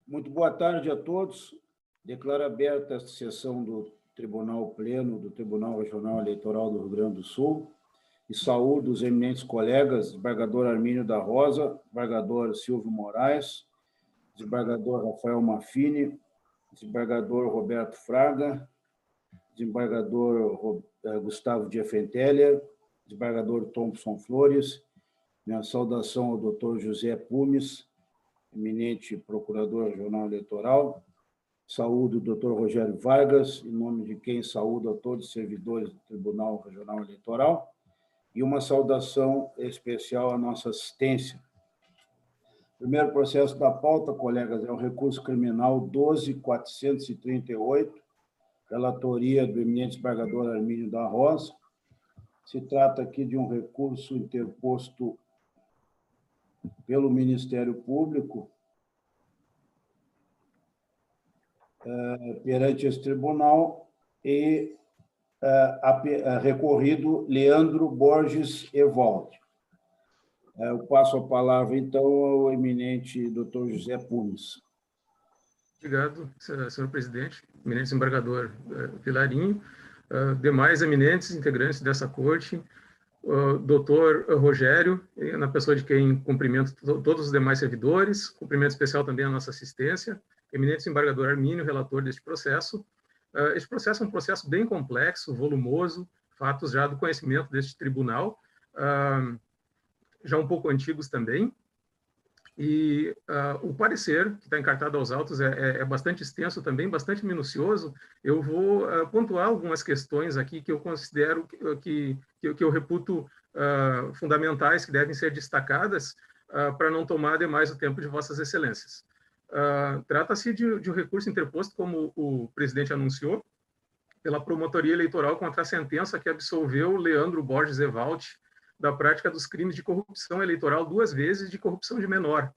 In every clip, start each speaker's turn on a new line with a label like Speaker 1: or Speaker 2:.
Speaker 1: Muito boa tarde a todos. Declaro aberta a sessão do Tribunal Pleno do Tribunal Regional Eleitoral do Rio Grande do Sul e saúdo os eminentes colegas, desembargador Armínio da Rosa, desembargador Silvio Moraes, desembargador Rafael Maffini, desembargador Roberto Fraga, desembargador Gustavo Diefenteller, desembargador Thompson Flores, minha saudação ao doutor José Pumes, eminente procurador regional eleitoral, saúdo o doutor Rogério Vargas, em nome de quem saúdo a todos os servidores do Tribunal Regional Eleitoral, e uma saudação especial à nossa assistência. O primeiro processo da pauta, colegas, é o recurso criminal 12.438, relatoria do eminente desembargador Armínio da Rosa. Se trata aqui de um recurso interposto pelo Ministério Público perante esse tribunal e recorrido Leandro Borges Evaldi. Eu passo a palavra, então, ao eminente doutor José Pumes.
Speaker 2: Obrigado, senhor presidente, eminente desembargador Vilarinho, demais eminentes integrantes dessa corte, doutor Rogério, na pessoa de quem cumprimento todos os demais servidores, cumprimento especial também a nossa assistência, eminente desembargador Armínio, relator deste processo. Este processo é um processo bem complexo, volumoso, fatos já do conhecimento deste tribunal, já um pouco antigos também, e o parecer, que está encartado aos autos, é bastante extenso também, bastante minucioso. Eu vou pontuar algumas questões aqui que eu considero que eu reputo fundamentais, que devem ser destacadas, para não tomar demais o tempo de vossas excelências. Trata-se de um recurso interposto, como o presidente anunciou, pela Promotoria Eleitoral contra a sentença que absolveu Leandro Borges Evaldi da prática dos crimes de corrupção eleitoral 2 vezes de corrupção de menor,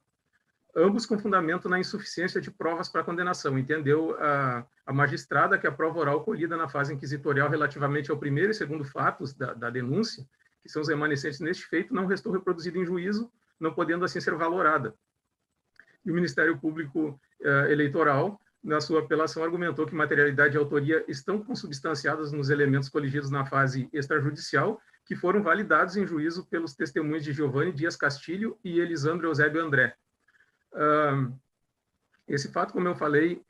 Speaker 2: ambos com fundamento na insuficiência de provas para condenação. Entendeu a magistrada que a prova oral colhida na fase inquisitorial relativamente ao primeiro e segundo fatos da denúncia, que são os remanescentes neste feito, não restou reproduzida em juízo, não podendo assim ser valorada. E o Ministério Público Eleitoral, na sua apelação, argumentou que materialidade e autoria estão consubstanciadas nos elementos coligidos na fase extrajudicial, que foram validados em juízo pelos testemunhos de Giovanni Dias Castilho e Elisandro Eusébio André. Esse fato, como eu falei,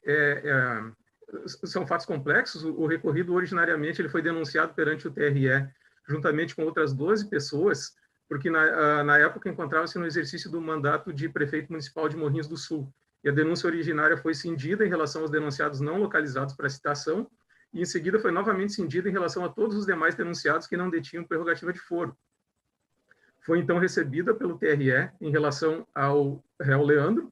Speaker 2: são fatos complexos. O recorrido, originariamente, ele foi denunciado perante o TRE, juntamente com outras 12 pessoas, porque, na época, encontrava-se no exercício do mandato de prefeito municipal de Morrinhos do Sul. E a denúncia originária foi cindida em relação aos denunciados não localizados para citação, e, em seguida, foi novamente cindida em relação a todos os demais denunciados que não detinham prerrogativa de foro. Foi, então, recebida pelo TRE em relação ao réu Leandro,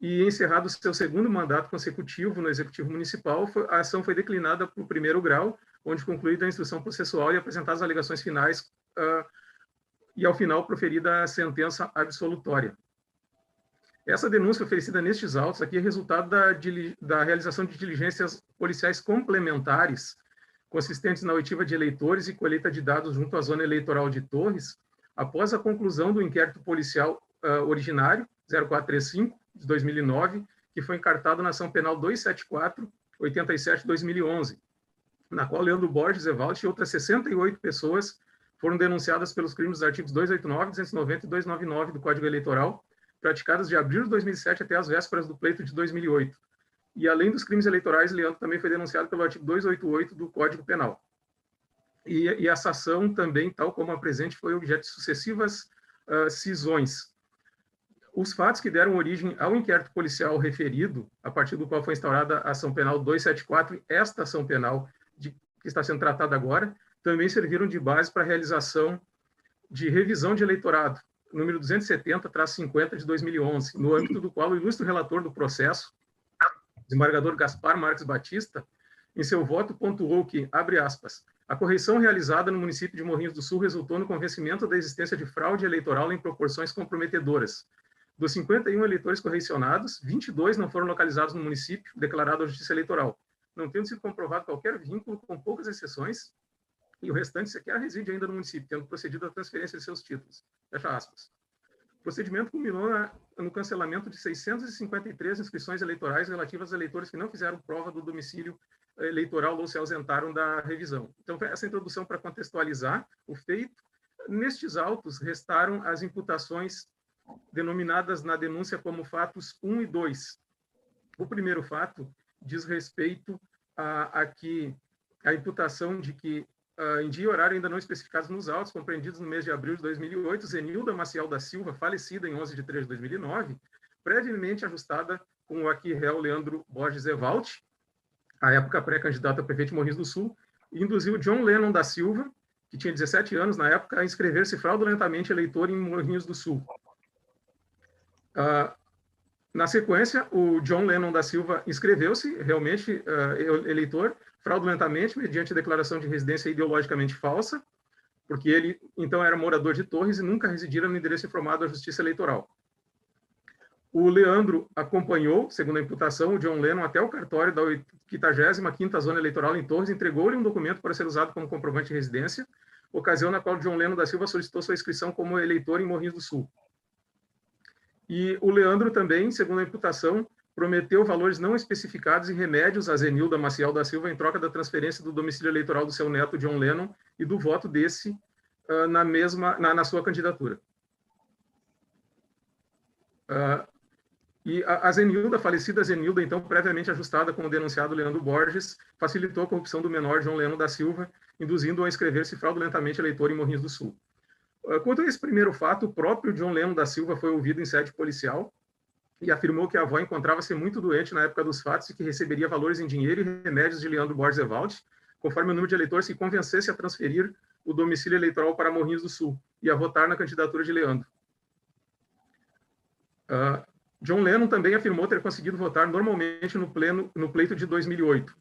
Speaker 2: e, encerrado seu segundo mandato consecutivo no Executivo Municipal, a ação foi declinada para o 1º grau, onde concluída a instrução processual e apresentadas as alegações finais, e, ao final, proferida a sentença absolutória. Essa denúncia oferecida nestes autos aqui é resultado da realização de diligências policiais complementares, consistentes na oitiva de eleitores e colheita de dados junto à zona eleitoral de Torres, após a conclusão do inquérito policial originário, 0435, de 2009, que foi encartado na ação penal 274/87/2011, na qual Leandro Borges Evaldi e outras 68 pessoas foram denunciadas pelos crimes dos artigos 289, 290 e 299 do Código Eleitoral, praticadas de abril de 2007 até as vésperas do pleito de 2008. E, além dos crimes eleitorais, Leandro também foi denunciado pelo artigo 288 do Código Penal. E essa ação também, tal como a presente, foi objeto de sucessivas cisões. Os fatos que deram origem ao inquérito policial referido, a partir do qual foi instaurada a ação penal 274, esta ação penal que está sendo tratada agora, também serviram de base para a realização de revisão de eleitorado, número 270/50 de 2011, no âmbito do qual o ilustre relator do processo, desembargador Gaspar Marques Batista, em seu voto pontuou que, abre aspas, a correção realizada no município de Morrinhos do Sul resultou no convencimento da existência de fraude eleitoral em proporções comprometedoras. Dos 51 eleitores correcionados, 22 não foram localizados no município, declarado à Justiça Eleitoral, não tendo sido comprovado qualquer vínculo, com poucas exceções, e o restante sequer reside ainda no município, tendo procedido à transferência de seus títulos. Fecha aspas. procedimento culminou no cancelamento de 653 inscrições eleitorais relativas a eleitores que não fizeram prova do domicílio eleitoral ou se ausentaram da revisão. Então, essa introdução para contextualizar o feito. Nestes autos, restaram as imputações denominadas na denúncia como fatos 1 e 2. O primeiro fato diz respeito à imputação de que, em dia e horário ainda não especificados nos autos, compreendidos no mês de abril de 2008, Zenilda Maciel da Silva, falecida em 11 de 3 de 2009, previamente ajustada com o aqui réu Leandro Borges Evalt, à época pré-candidato a prefeito de Morrinhos do Sul, induziu John Lennon da Silva, que tinha 17 anos na época, a inscrever-se fraudulentamente eleitor em Morrinhos do Sul. Na sequência, o John Lennon da Silva inscreveu-se realmente eleitor fraudulentamente, mediante declaração de residência ideologicamente falsa, porque ele, então, era morador de Torres e nunca residira no endereço informado à Justiça Eleitoral. O Leandro acompanhou, segundo a imputação, o John Lennon até o cartório da 85ª Zona Eleitoral em Torres, entregou-lhe um documento para ser usado como comprovante de residência, ocasião na qual o John Lennon da Silva solicitou sua inscrição como eleitor em Morrinhos do Sul. E o Leandro também, segundo a imputação, prometeu valores não especificados e remédios a Zenilda Maciel da Silva em troca da transferência do domicílio eleitoral do seu neto, John Lennon, e do voto desse na sua candidatura. E a Zenilda, a falecida Zenilda, então, previamente ajustada com o denunciado Leandro Borges, facilitou a corrupção do menor John Lennon da Silva, induzindo-o a inscrever-se fraudulentamente eleitor em Morrinhos do Sul. Quanto a esse primeiro fato, o próprio John Lennon da Silva foi ouvido em sede policial e afirmou que a avó encontrava-se muito doente na época dos fatos e que receberia valores em dinheiro e remédios de Leandro Borges Evalt, conforme o número de eleitores que convencesse a transferir o domicílio eleitoral para Morrinhos do Sul e a votar na candidatura de Leandro. John Lennon também afirmou ter conseguido votar normalmente no pleito de 2008.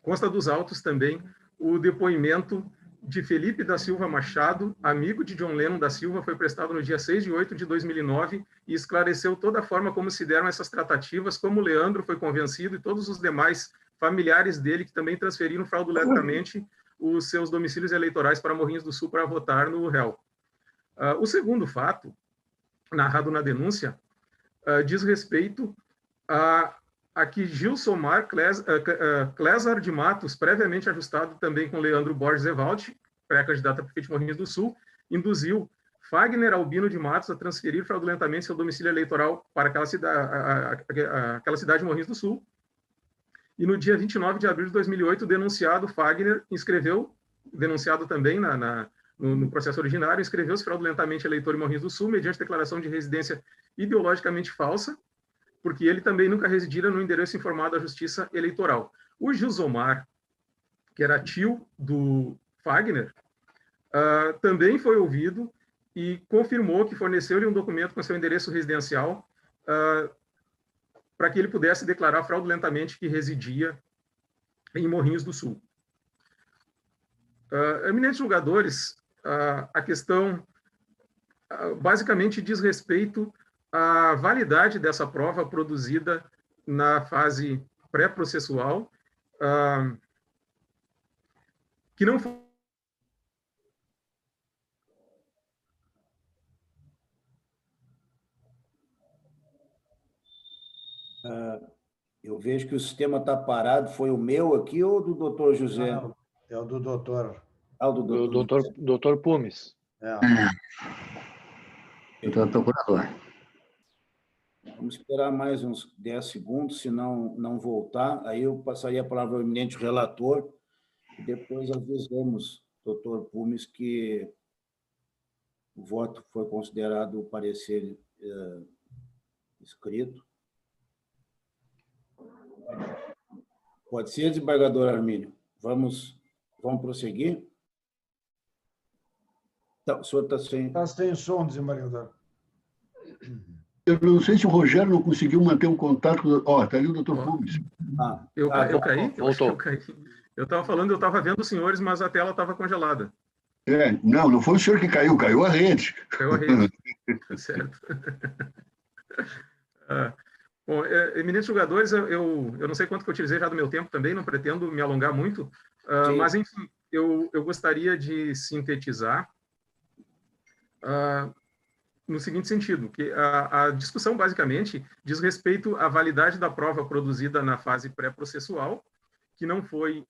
Speaker 2: Consta dos autos também o depoimento de Felipe da Silva Machado, amigo de John Lennon da Silva, foi prestado no dia 6 de 8 de 2009 e esclareceu toda a forma como se deram essas tratativas, como Leandro foi convencido e todos os demais familiares dele que também transferiram fraudulentamente os seus domicílios eleitorais para Morrinhos do Sul para votar no réu. O segundo fato, narrado na denúncia, diz respeito a que Gilsomar Clésar de Matos, previamente ajustado também com Leandro Borges Evalt, pré-candidato a prefeito de Morrinhos do Sul, induziu Fagner Albino de Matos a transferir fraudulentamente seu domicílio eleitoral para aquela cidade de Morrinhos do Sul. E no dia 29 de abril de 2008, o denunciado Fagner denunciado também no processo originário, inscreveu-se fraudulentamente eleitor em Morrinhos do Sul, mediante declaração de residência ideologicamente falsa, porque ele também nunca residira no endereço informado à Justiça Eleitoral. O Gilsomar, que era tio do Fagner, também foi ouvido e confirmou que forneceu-lhe um documento com seu endereço residencial para que ele pudesse declarar fraudulentamente que residia em Morrinhos do Sul. Eminentes julgadores, a questão basicamente diz respeito à validade dessa prova produzida na fase pré-processual, que não foi...
Speaker 1: Eu vejo que o sistema está parado. Foi o meu aqui ou do doutor José?
Speaker 3: Não, é o do doutor.
Speaker 1: Ah, o do
Speaker 4: doutor Pumes.
Speaker 5: Doutor procurador.
Speaker 1: Vamos esperar mais uns 10 segundos, se não voltar, aí eu passaria a palavra ao eminente relator e depois avisamos, doutor Pumes, que o voto foi considerado o parecer escrito. Pode ser, desembargador Armínio? Vamos prosseguir? Então, o senhor está sem...
Speaker 3: Está sem som, desembargador.
Speaker 5: Eu não sei se o Rogério não conseguiu manter o contato. Está ali o doutor Pumes.
Speaker 2: Eu caí? Voltou. Eu estava falando, eu estava vendo os senhores, mas a tela estava congelada.
Speaker 5: Não foi o senhor que caiu, caiu a rede.
Speaker 2: Caiu a rede, certo. Bom, eminentes julgadores, eu não sei quanto que eu utilizei já do meu tempo também, não pretendo me alongar muito, mas, enfim, eu gostaria de sintetizar no seguinte sentido, que a discussão basicamente diz respeito à validade da prova produzida na fase pré-processual, que não foi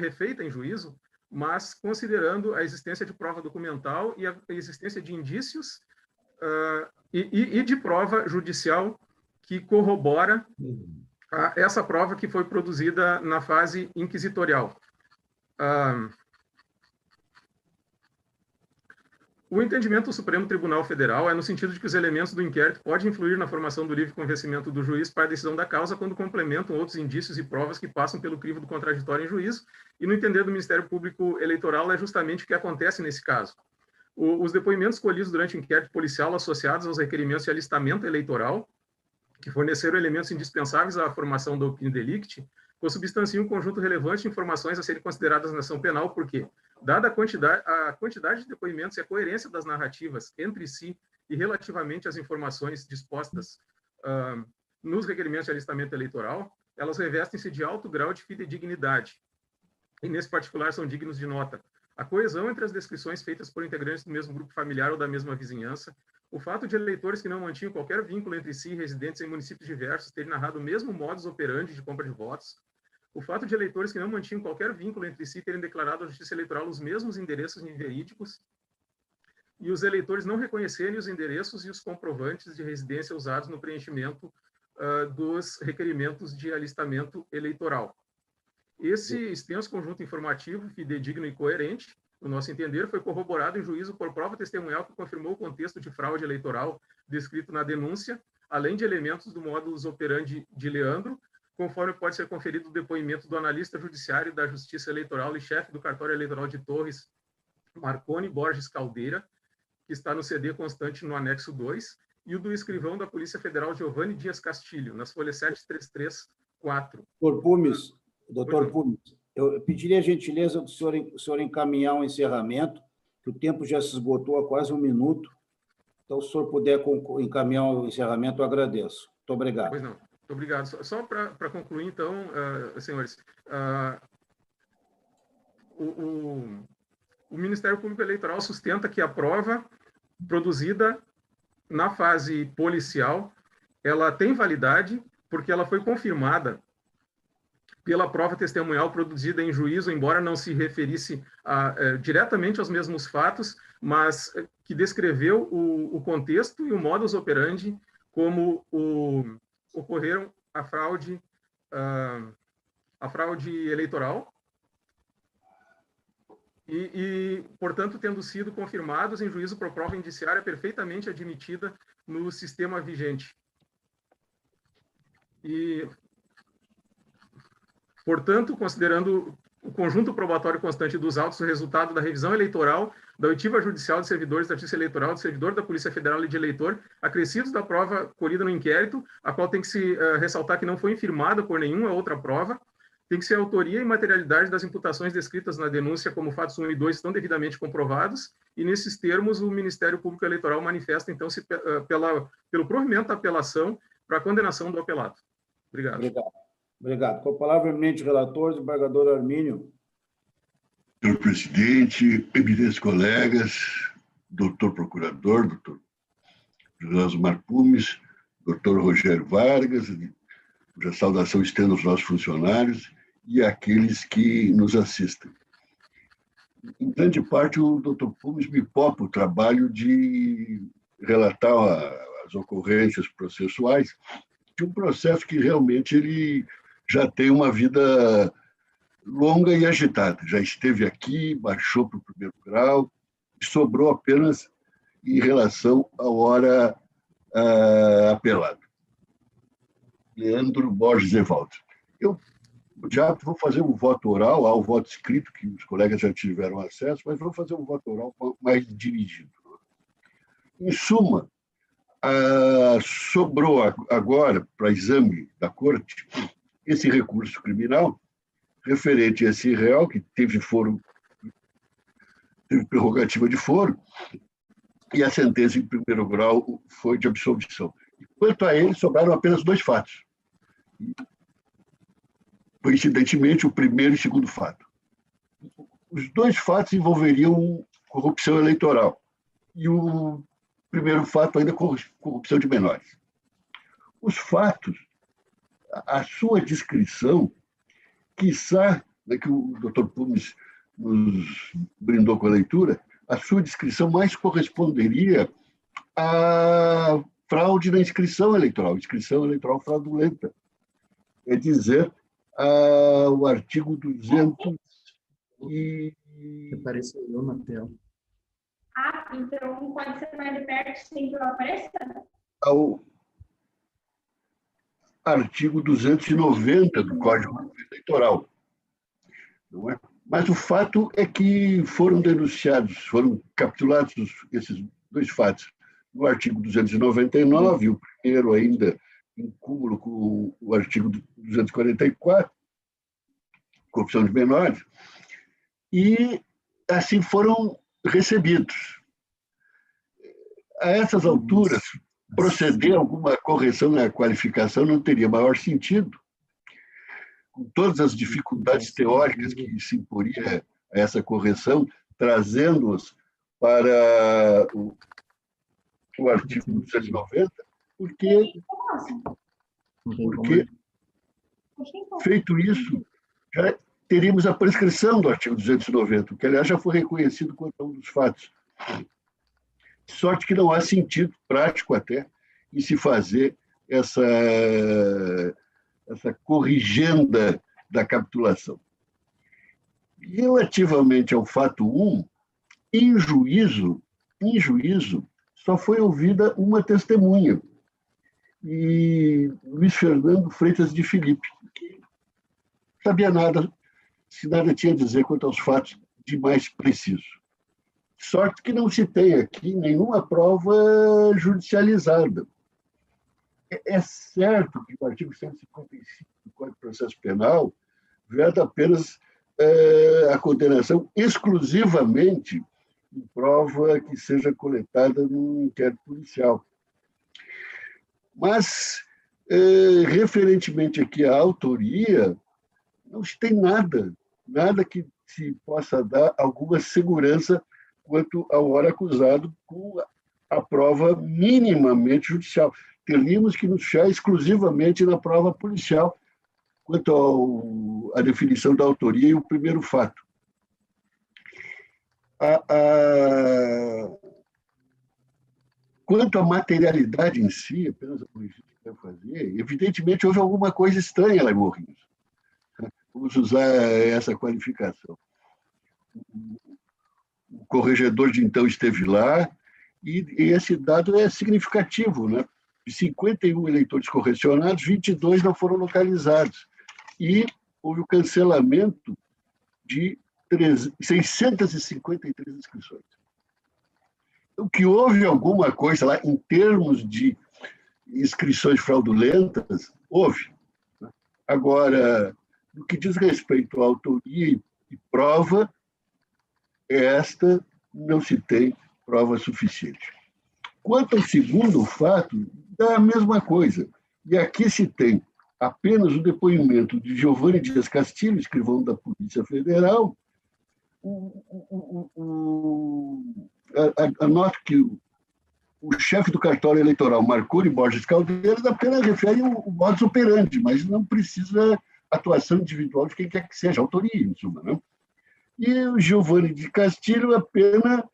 Speaker 2: refeita em juízo, mas considerando a existência de prova documental e a existência de indícios e de prova judicial que corrobora essa prova que foi produzida na fase inquisitorial. O entendimento do Supremo Tribunal Federal é no sentido de que os elementos do inquérito podem influir na formação do livre convencimento do juiz para a decisão da causa quando complementam outros indícios e provas que passam pelo crivo do contraditório em juízo, e no entender do Ministério Público Eleitoral é justamente o que acontece nesse caso. Os depoimentos colhidos durante o inquérito policial associados aos requerimentos de alistamento eleitoral, que forneceram elementos indispensáveis à formação da opinião delicti, consubstanciam um conjunto relevante de informações a serem consideradas na ação penal, porque, dada a quantidade de depoimentos e a coerência das narrativas entre si e relativamente às informações dispostas nos requerimentos de alistamento eleitoral, elas revestem-se de alto grau de fidedignidade, e, nesse particular, são dignos de nota. A coesão entre as descrições feitas por integrantes do mesmo grupo familiar ou da mesma vizinhança, o fato de eleitores que não mantinham qualquer vínculo entre si, residentes em municípios diversos, terem narrado o mesmo modus operandi de compra de votos, o fato de eleitores que não mantinham qualquer vínculo entre si terem declarado à Justiça Eleitoral os mesmos endereços inverídicos, e os eleitores não reconhecerem os endereços e os comprovantes de residência usados no preenchimento dos requerimentos de alistamento eleitoral. Esse extenso conjunto informativo, fidedigno e coerente, no nosso entender, foi corroborado em juízo por prova testemunhal que confirmou o contexto de fraude eleitoral descrito na denúncia, além de elementos do modus operandi de Leandro, conforme pode ser conferido o depoimento do analista judiciário da Justiça Eleitoral e chefe do cartório eleitoral de Torres, Marconi Borges Caldeira, que está no CD constante no anexo 2, e o do escrivão da Polícia Federal, Giovanni Dias Castilho, nas folhas 7334.
Speaker 1: Doutor Pumes, eu pediria a gentileza do senhor encaminhar um encerramento, que o tempo já se esgotou há quase um minuto. Então, se o senhor puder encaminhar o encerramento, eu agradeço. Muito obrigado.
Speaker 2: Pois não. Muito obrigado. Só para concluir, então, senhores, o Ministério Público Eleitoral sustenta que a prova produzida na fase policial, ela tem validade porque ela foi confirmada pela prova testemunhal produzida em juízo, embora não se referisse diretamente aos mesmos fatos, mas que descreveu o contexto e o modus operandi como ocorreram a fraude eleitoral e, portanto, tendo sido confirmados em juízo por prova indiciária perfeitamente admitida no sistema vigente. E, portanto, considerando o conjunto probatório constante dos autos, o resultado da revisão eleitoral, da oitiva judicial de servidores da Justiça Eleitoral, do servidor da Polícia Federal e de eleitor, acrescidos da prova colhida no inquérito, a qual tem que se ressaltar que não foi infirmada por nenhuma outra prova, tem que ser a autoria e materialidade das imputações descritas na denúncia como fatos 1 e 2 estão devidamente comprovados, e nesses termos o Ministério Público Eleitoral manifesta, então, pelo provimento da apelação para a condenação do apelado. Obrigado.
Speaker 1: Obrigado. Com a palavra, eminente relator, desembargador Armínio.
Speaker 5: Senhor presidente, eminentes colegas, doutor procurador, doutor José Osmar Pumes, doutor Rogério Vargas, cuja saudação estendo aos nossos funcionários e àqueles que nos assistem. Em grande parte, o doutor Pumes me poupa o trabalho de relatar as ocorrências processuais de um processo que realmente ele já tem uma vida longa e agitada. Já esteve aqui, baixou para o primeiro grau, e sobrou apenas em relação à hora apelada. Leandro Borges Evaldo. Eu já vou fazer um voto oral, há o voto escrito, que os colegas já tiveram acesso, mas vou fazer um voto oral mais dirigido. Em suma, sobrou agora para exame da Corte esse recurso criminal referente a esse réu, que teve prerrogativa de foro, e a sentença em primeiro grau foi de absolvição. Quanto a ele, sobraram apenas 2 fatos. Coincidentemente, o primeiro e o segundo fato. Os 2 fatos envolveriam corrupção eleitoral. E o primeiro fato ainda, corrupção de menores. Os fatos, a sua descrição, quiçá, que o doutor Pumes nos brindou com a leitura, a sua descrição mais corresponderia à fraude na inscrição eleitoral fraudulenta. É dizer, o artigo 200 e...
Speaker 4: Apareceu eu na tela.
Speaker 6: Então pode ser mais de perto sem que eu apareça?
Speaker 5: Ao artigo 290 do Código Eleitoral. Não é? Mas o fato é que foram denunciados, foram capitulados esses dois fatos no artigo 299, o primeiro ainda em cúmulo com o artigo 244, corrupção de menores, e assim foram recebidos. A essas alturas, proceder a alguma correção na qualificação não teria maior sentido, com todas as dificuldades teóricas que se imporia a essa correção, trazendo-os para o artigo 290, porque feito isso, já teríamos a prescrição do artigo 290, que, aliás, já foi reconhecido como um dos fatos. Sorte que não há sentido prático até em se fazer essa corrigenda da capitulação. Relativamente ao fato 1, em juízo, só foi ouvida uma testemunha, e Luiz Fernando Freitas de Filipe, que sabia nada, se nada tinha a dizer quanto aos fatos de mais preciso. Sorte que não se tem aqui nenhuma prova judicializada. É certo que o artigo 155 do Código de Processo Penal veda apenas a condenação exclusivamente em prova que seja coletada no inquérito policial. Mas, referentemente aqui à autoria, não se tem nada que se possa dar alguma segurança quanto ao ora acusado com a prova minimamente judicial. Teríamos que nos fechar exclusivamente na prova policial quanto à definição da autoria e o primeiro fato. Quanto à materialidade em si, apenas a polícia quer fazer, evidentemente houve alguma coisa estranha lá em Morrinhos. Vamos usar essa qualificação. O corregedor de então esteve lá, e esse dado é significativo, né? De 51 eleitores correcionados, 22 não foram localizados. E houve o cancelamento de 653 inscrições. O que houve alguma coisa lá, em termos de inscrições fraudulentas, houve. Agora, no que diz respeito à autoria e prova, esta não se tem prova suficiente. Quanto ao segundo fato, é a mesma coisa. E aqui se tem apenas o depoimento de Giovanni Dias Castilho, escrivão da Polícia Federal. Anoto que o chefe do cartório eleitoral, Marconi Borges Caldeira, apenas refere o modus operandi, mas não precisa atuação individual de quem quer que seja, autoria, em suma. Não? E o Giovanni de Castilho apenas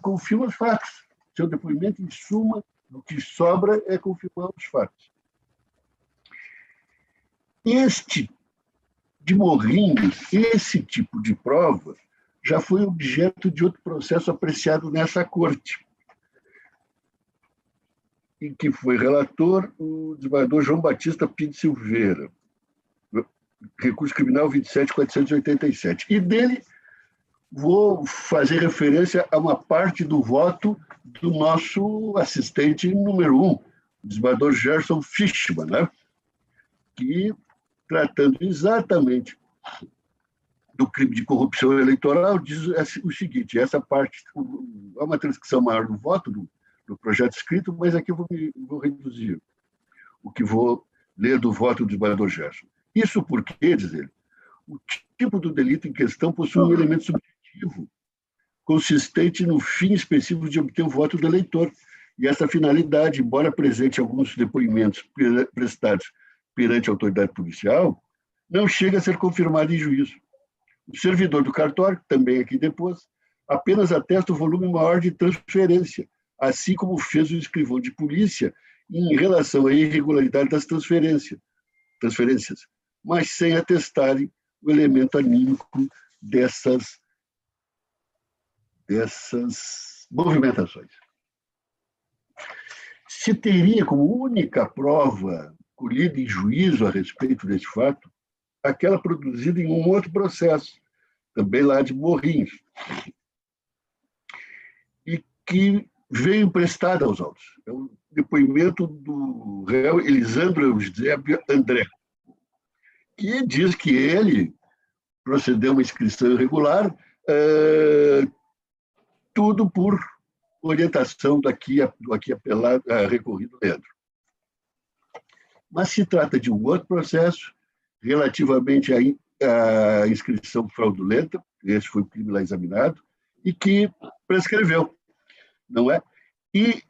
Speaker 5: confirma os fatos. Seu depoimento, em suma, o que sobra é confirmar os fatos. De Morrinhos, esse tipo de prova já foi objeto de outro processo apreciado nessa corte, em que foi relator o desembargador João Batista Pinto Silveira, recurso criminal 27.487. E dele vou fazer referência a uma parte do voto do nosso assistente número 1, o desembargador Gerson Fischmann, né? Que, tratando exatamente do crime de corrupção eleitoral, diz o seguinte: essa parte, há uma transcrição maior do voto do projeto escrito, mas aqui eu vou reduzir o que vou ler do voto do desembargador Gerson. Isso porque, diz ele, o tipo do delito em questão possui um elemento subjetivo, consistente no fim específico de obter o voto do eleitor. E essa finalidade, embora presente em alguns depoimentos prestados perante a autoridade policial, não chega a ser confirmada em juízo. O servidor do cartório, também aqui depôs, apenas atesta o volume maior de transferência, assim como fez o escrivão de polícia em relação à irregularidade das transferências, mas sem atestarem o elemento anímico dessas movimentações. Se teria como única prova colhida em juízo a respeito desse fato aquela produzida em um outro processo, também lá de Morrinhos, e que veio emprestada aos autos. É o depoimento do réu Elisandro Eusébio André, que diz que ele procedeu a uma inscrição irregular, tudo por orientação do aqui recorrido Leandro. Mas se trata de um outro processo relativamente à inscrição fraudulenta, esse foi o crime lá examinado, e que prescreveu, não é? E,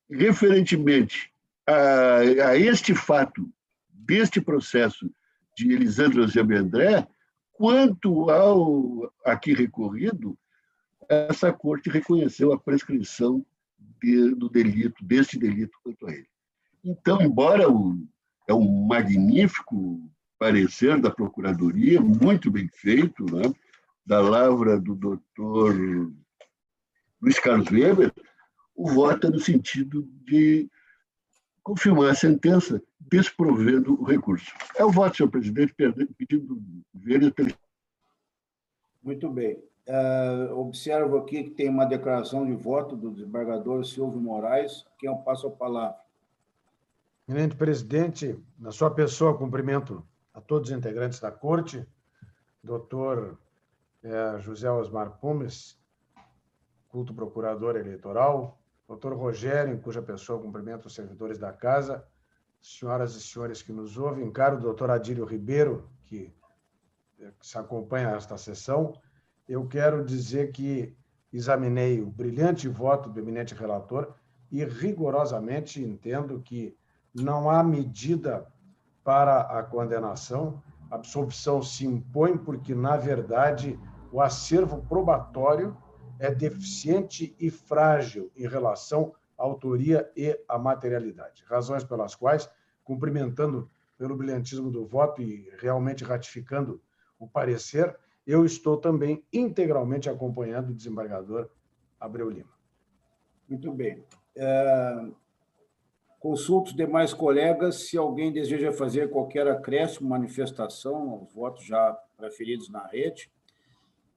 Speaker 5: referentemente a este fato, deste processo de Elisandro Eusébio André, quanto ao aqui recorrido, essa corte reconheceu a prescrição do delito, deste delito quanto a ele. Então, embora é um magnífico parecer da Procuradoria, muito bem feito, né, da lavra do doutor Luiz Carlos Weber, o voto é no sentido de confirmar a sentença, desprovendo o recurso. É o voto, senhor presidente, pedindo ver.
Speaker 1: Muito bem. Observo aqui que tem uma declaração de voto do desembargador Silvio Moraes, a quem eu passo a palavra.
Speaker 3: Eminente presidente, na sua pessoa, cumprimento a todos os integrantes da Corte, doutor José Osmar Pumes, culto procurador eleitoral, doutor Rogério, em cuja pessoa cumprimento os servidores da Casa, senhoras e senhores que nos ouvem, caro doutor Adílio Ribeiro, que se acompanha a esta sessão, eu quero dizer que examinei o brilhante voto do eminente relator e rigorosamente entendo que não há medida para a condenação, a absolvição se impõe porque, na verdade, o acervo probatório é deficiente e frágil em relação à autoria e à materialidade. Razões pelas quais, cumprimentando pelo brilhantismo do voto e realmente ratificando o parecer, eu estou também integralmente acompanhando o desembargador Abreu Lima.
Speaker 1: Muito bem. Consulto os demais colegas se alguém deseja fazer qualquer acréscimo, manifestação aos votos já preferidos na rede.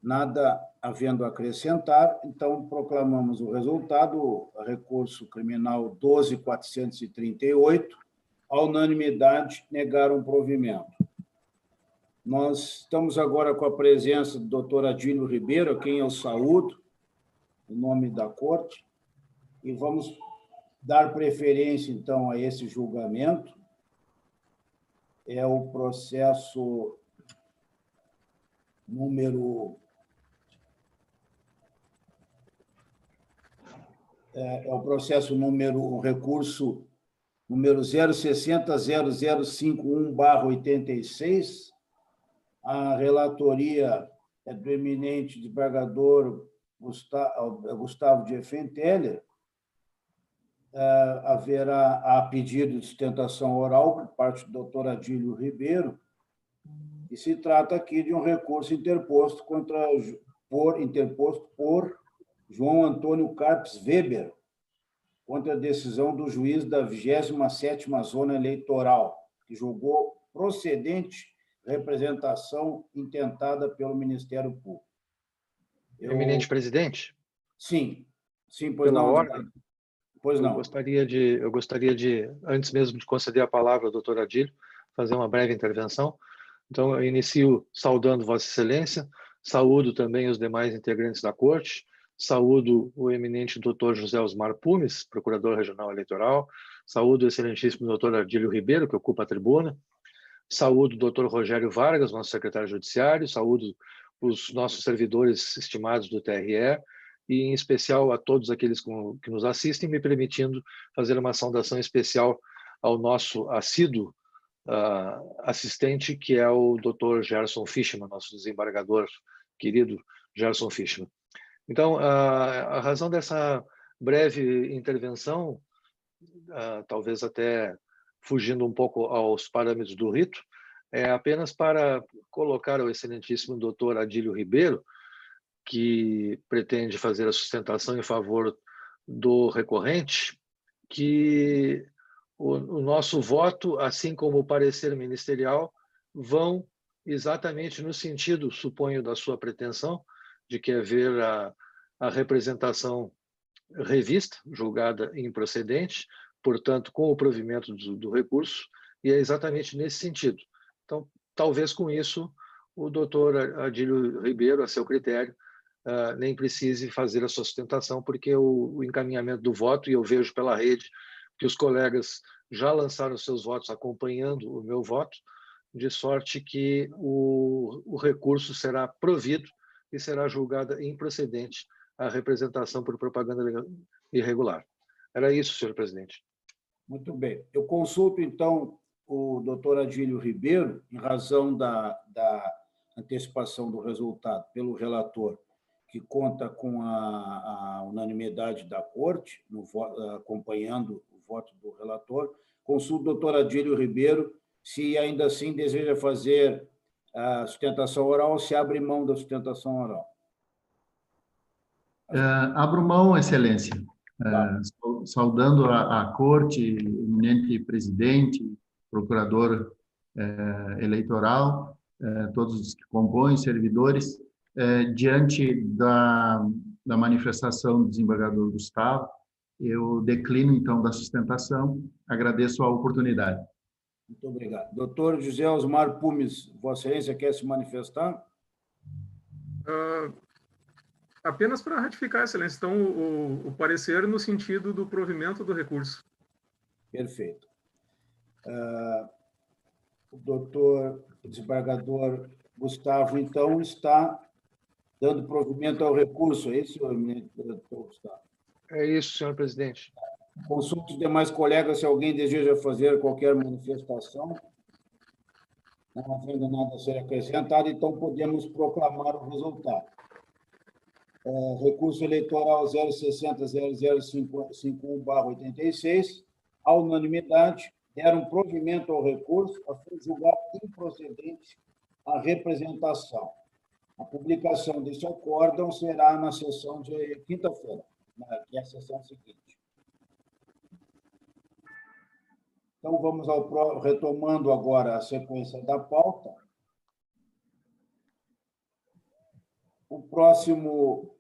Speaker 1: Nada havendo a acrescentar, então proclamamos o resultado, recurso criminal 12.438, a unanimidade negaram provimento. Nós estamos agora com a presença do doutor Adílio Ribeiro, a quem eu saúdo, em nome da Corte, e vamos dar preferência, então, a esse julgamento. É o processo número... o recurso número 060.0051/86. A relatoria é do eminente desembargador Gustavo de Effenteler. Haverá a pedido de sustentação oral por parte do doutor Adílio Ribeiro, e se trata aqui de um recurso interposto por João Antônio Carpes Weber, contra a decisão do juiz da 27ª Zona Eleitoral, que julgou procedente representação intentada pelo Ministério Público.
Speaker 7: Eminente presidente?
Speaker 1: Sim, pois
Speaker 7: pela
Speaker 1: não.
Speaker 7: Ordem,
Speaker 1: pois não.
Speaker 7: Eu gostaria de, antes mesmo de conceder a palavra ao doutor Adílio, fazer uma breve intervenção. Então, eu inicio saudando Vossa Excelência, saúdo também os demais integrantes da Corte, saúdo o eminente doutor José Osmar Pumes, procurador regional eleitoral, saúdo o excelentíssimo doutor Adílio Ribeiro, que ocupa a tribuna, saúdo o doutor Rogério Vargas, nosso secretário judiciário, saúdo os nossos servidores estimados do TRE e, em especial, a todos aqueles que nos assistem, me permitindo fazer uma saudação especial ao nosso assíduo assistente, que é o Dr. Gerson Fischmann, nosso desembargador querido Gerson Fischmann. Então, a razão dessa breve intervenção, talvez até fugindo um pouco aos parâmetros do rito, é apenas para colocar ao excelentíssimo Dr. Adílio Ribeiro, que pretende fazer a sustentação em favor do recorrente, que o nosso voto, assim como o parecer ministerial, vão exatamente no sentido, suponho, da sua pretensão, de que haver a representação revista, julgada improcedente, portanto, com o provimento do recurso, e é exatamente nesse sentido. Então, talvez com isso, o doutor Adílio Ribeiro, a seu critério, nem precise fazer a sua sustentação, porque o encaminhamento do voto, e eu vejo pela rede que os colegas já lançaram seus votos acompanhando o meu voto, de sorte que o recurso será provido e será julgada improcedente a representação por propaganda irregular. Era isso, senhor presidente.
Speaker 1: Muito bem. Eu consulto, então, o doutor Adílio Ribeiro, em razão da antecipação do resultado pelo relator, que conta com a unanimidade da Corte, acompanhando o voto do relator. Consulto o doutor Adílio Ribeiro se ainda assim deseja fazer a sustentação oral ou se abre mão da sustentação oral.
Speaker 4: Abro mão, Excelência.
Speaker 1: Tá.
Speaker 4: Saudando a Corte, eminente presidente, procurador eleitoral, todos os que compõem, servidores, diante da manifestação do desembargador Gustavo, eu declino, então, da sustentação. Agradeço a oportunidade.
Speaker 1: Muito obrigado. Doutor José Osmar Pumes, Vossa Excelência quer se manifestar?
Speaker 2: Apenas para ratificar, Excelência, então, o parecer no sentido do provimento do recurso.
Speaker 1: Perfeito. O doutor desembargador Gustavo, então, está dando provimento ao recurso, é isso, doutor Gustavo?
Speaker 7: É isso, senhor presidente.
Speaker 1: Consulto os demais colegas se alguém deseja fazer qualquer manifestação. Não havendo nada a ser acrescentado, então podemos proclamar o resultado. Recurso eleitoral 060.0051/86, à unanimidade, deram provimento ao recurso a fim de julgar improcedente a representação. A publicação deste acórdão será na sessão de quinta-feira, que é a sessão seguinte. Então, vamos retomando agora a sequência da pauta. O próximo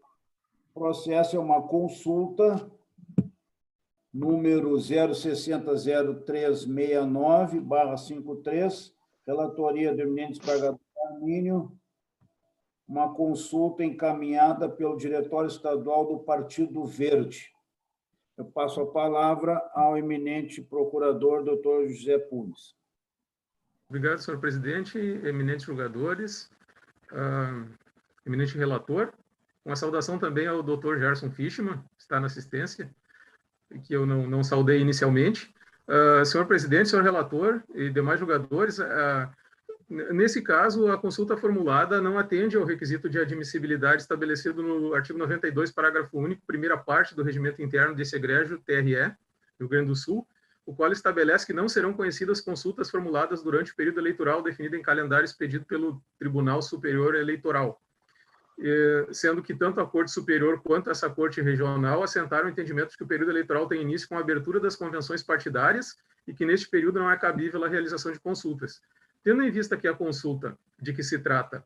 Speaker 1: processo é uma consulta número 0600369/53, relatoria do eminente desembargador Armínio, uma consulta encaminhada pelo Diretório Estadual do Partido Verde. Eu passo a palavra ao eminente procurador, doutor José Pumes.
Speaker 2: Obrigado, senhor presidente, eminentes julgadores, eminente relator. Uma saudação também ao doutor Gerson Fischmann, que está na assistência, que eu não saudei inicialmente. Senhor presidente, senhor relator e demais julgadores, nesse caso, a consulta formulada não atende ao requisito de admissibilidade estabelecido no artigo 92, parágrafo único, primeira parte do regimento interno desse egrégio, TRE, Rio Grande do Sul, o qual estabelece que não serão conhecidas consultas formuladas durante o período eleitoral definido em calendário expedido pelo Tribunal Superior Eleitoral, sendo que tanto a Corte Superior quanto essa Corte Regional assentaram o entendimento de que o período eleitoral tem início com a abertura das convenções partidárias e que neste período não é cabível a realização de consultas. Tendo em vista que a consulta de que se trata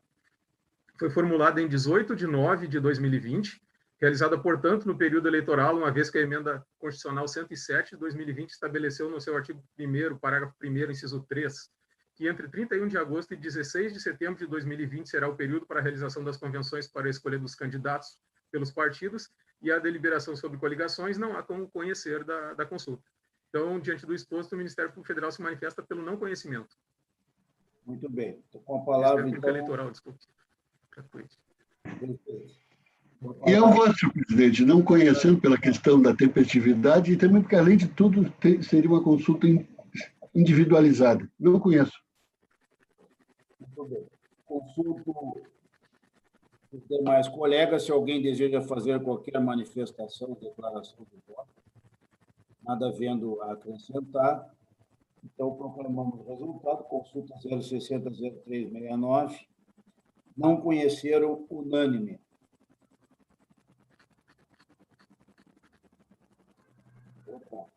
Speaker 2: foi formulada em 18 de nove de 2020, realizada, portanto, no período eleitoral, uma vez que a Emenda Constitucional 107 de 2020 estabeleceu no seu artigo 1º, parágrafo 1º, inciso 3, que entre 31 de agosto e 16 de setembro de 2020 será o período para a realização das convenções para a escolha dos candidatos pelos partidos e a deliberação sobre coligações, não há como conhecer da consulta. Então, diante do exposto, o Ministério Público Federal se manifesta pelo não conhecimento.
Speaker 1: Muito bem. Estou com a palavra,
Speaker 2: então... eleitoral, desculpe.
Speaker 1: Perfeito.
Speaker 5: E eu vou, senhor presidente, não conhecendo pela questão da tempestividade e também porque, além de tudo, seria uma consulta individualizada. Não conheço.
Speaker 1: Muito bem. Consulto os demais colegas se alguém deseja fazer qualquer manifestação, declaração de voto. Nada havendo a acrescentar. Então, proclamamos o resultado. Consulta 060-0369. Não conheceram, unânime. Opa.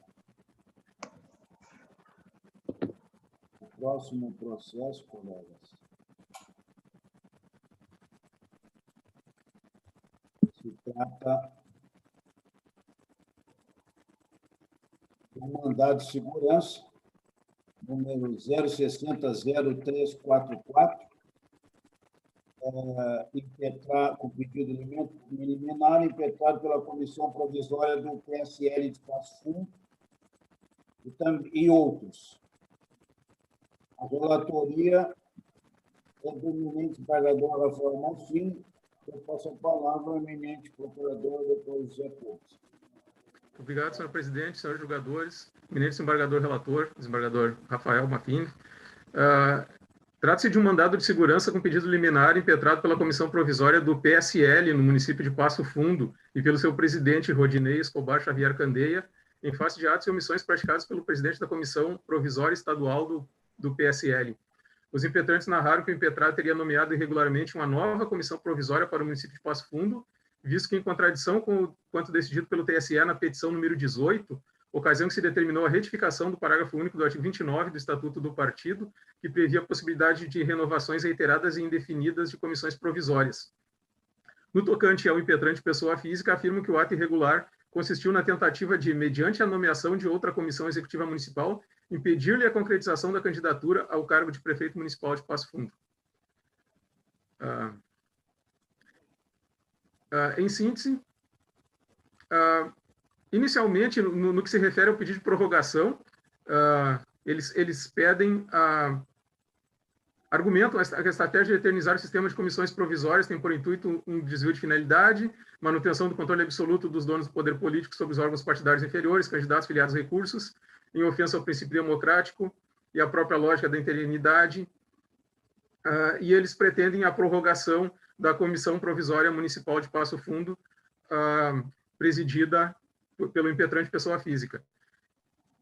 Speaker 1: O próximo processo, colegas, se trata do mandado de segurança, número 060-0344, com pedido liminar, impetrado pela Comissão Provisória do PSL de Passo Fundo e outros. A relatoria é do eminente embargador Rafael Malfini. Eu passo a palavra ao eminente procurador, doutor José Público.
Speaker 2: Obrigado, senhor presidente, senhores julgadores, eminente desembargador relator, desembargador Rafael Malfini. Trata-se de um mandado de segurança com pedido liminar impetrado pela Comissão Provisória do PSL no município de Passo Fundo e pelo seu presidente, Rodinei Escobar Xavier Candeia, em face de atos e omissões praticados pelo presidente da Comissão Provisória Estadual do PSL. Os impetrantes narraram que o impetrado teria nomeado irregularmente uma nova comissão provisória para o município de Passo Fundo, visto que, em contradição com o quanto decidido pelo TSE na petição número 18, ocasião que se determinou a retificação do parágrafo único do artigo 29 do Estatuto do Partido, que previa a possibilidade de renovações reiteradas e indefinidas de comissões provisórias. No tocante ao impetrante pessoa física, afirmam que o ato irregular consistiu na tentativa de, mediante a nomeação de outra comissão executiva municipal, impedir-lhe a concretização da candidatura ao cargo de prefeito municipal de Passo Fundo. Em síntese, inicialmente, no que se refere ao pedido de prorrogação, eles pedem, argumentam que a estratégia de eternizar o sistema de comissões provisórias tem por intuito um desvio de finalidade, manutenção do controle absoluto dos donos do poder político sobre os órgãos partidários inferiores, candidatos filiados a recursos, em ofensa ao princípio democrático e à própria lógica da interinidade, e eles pretendem a prorrogação da Comissão Provisória Municipal de Passo Fundo, presidida pelo impetrante pessoa física.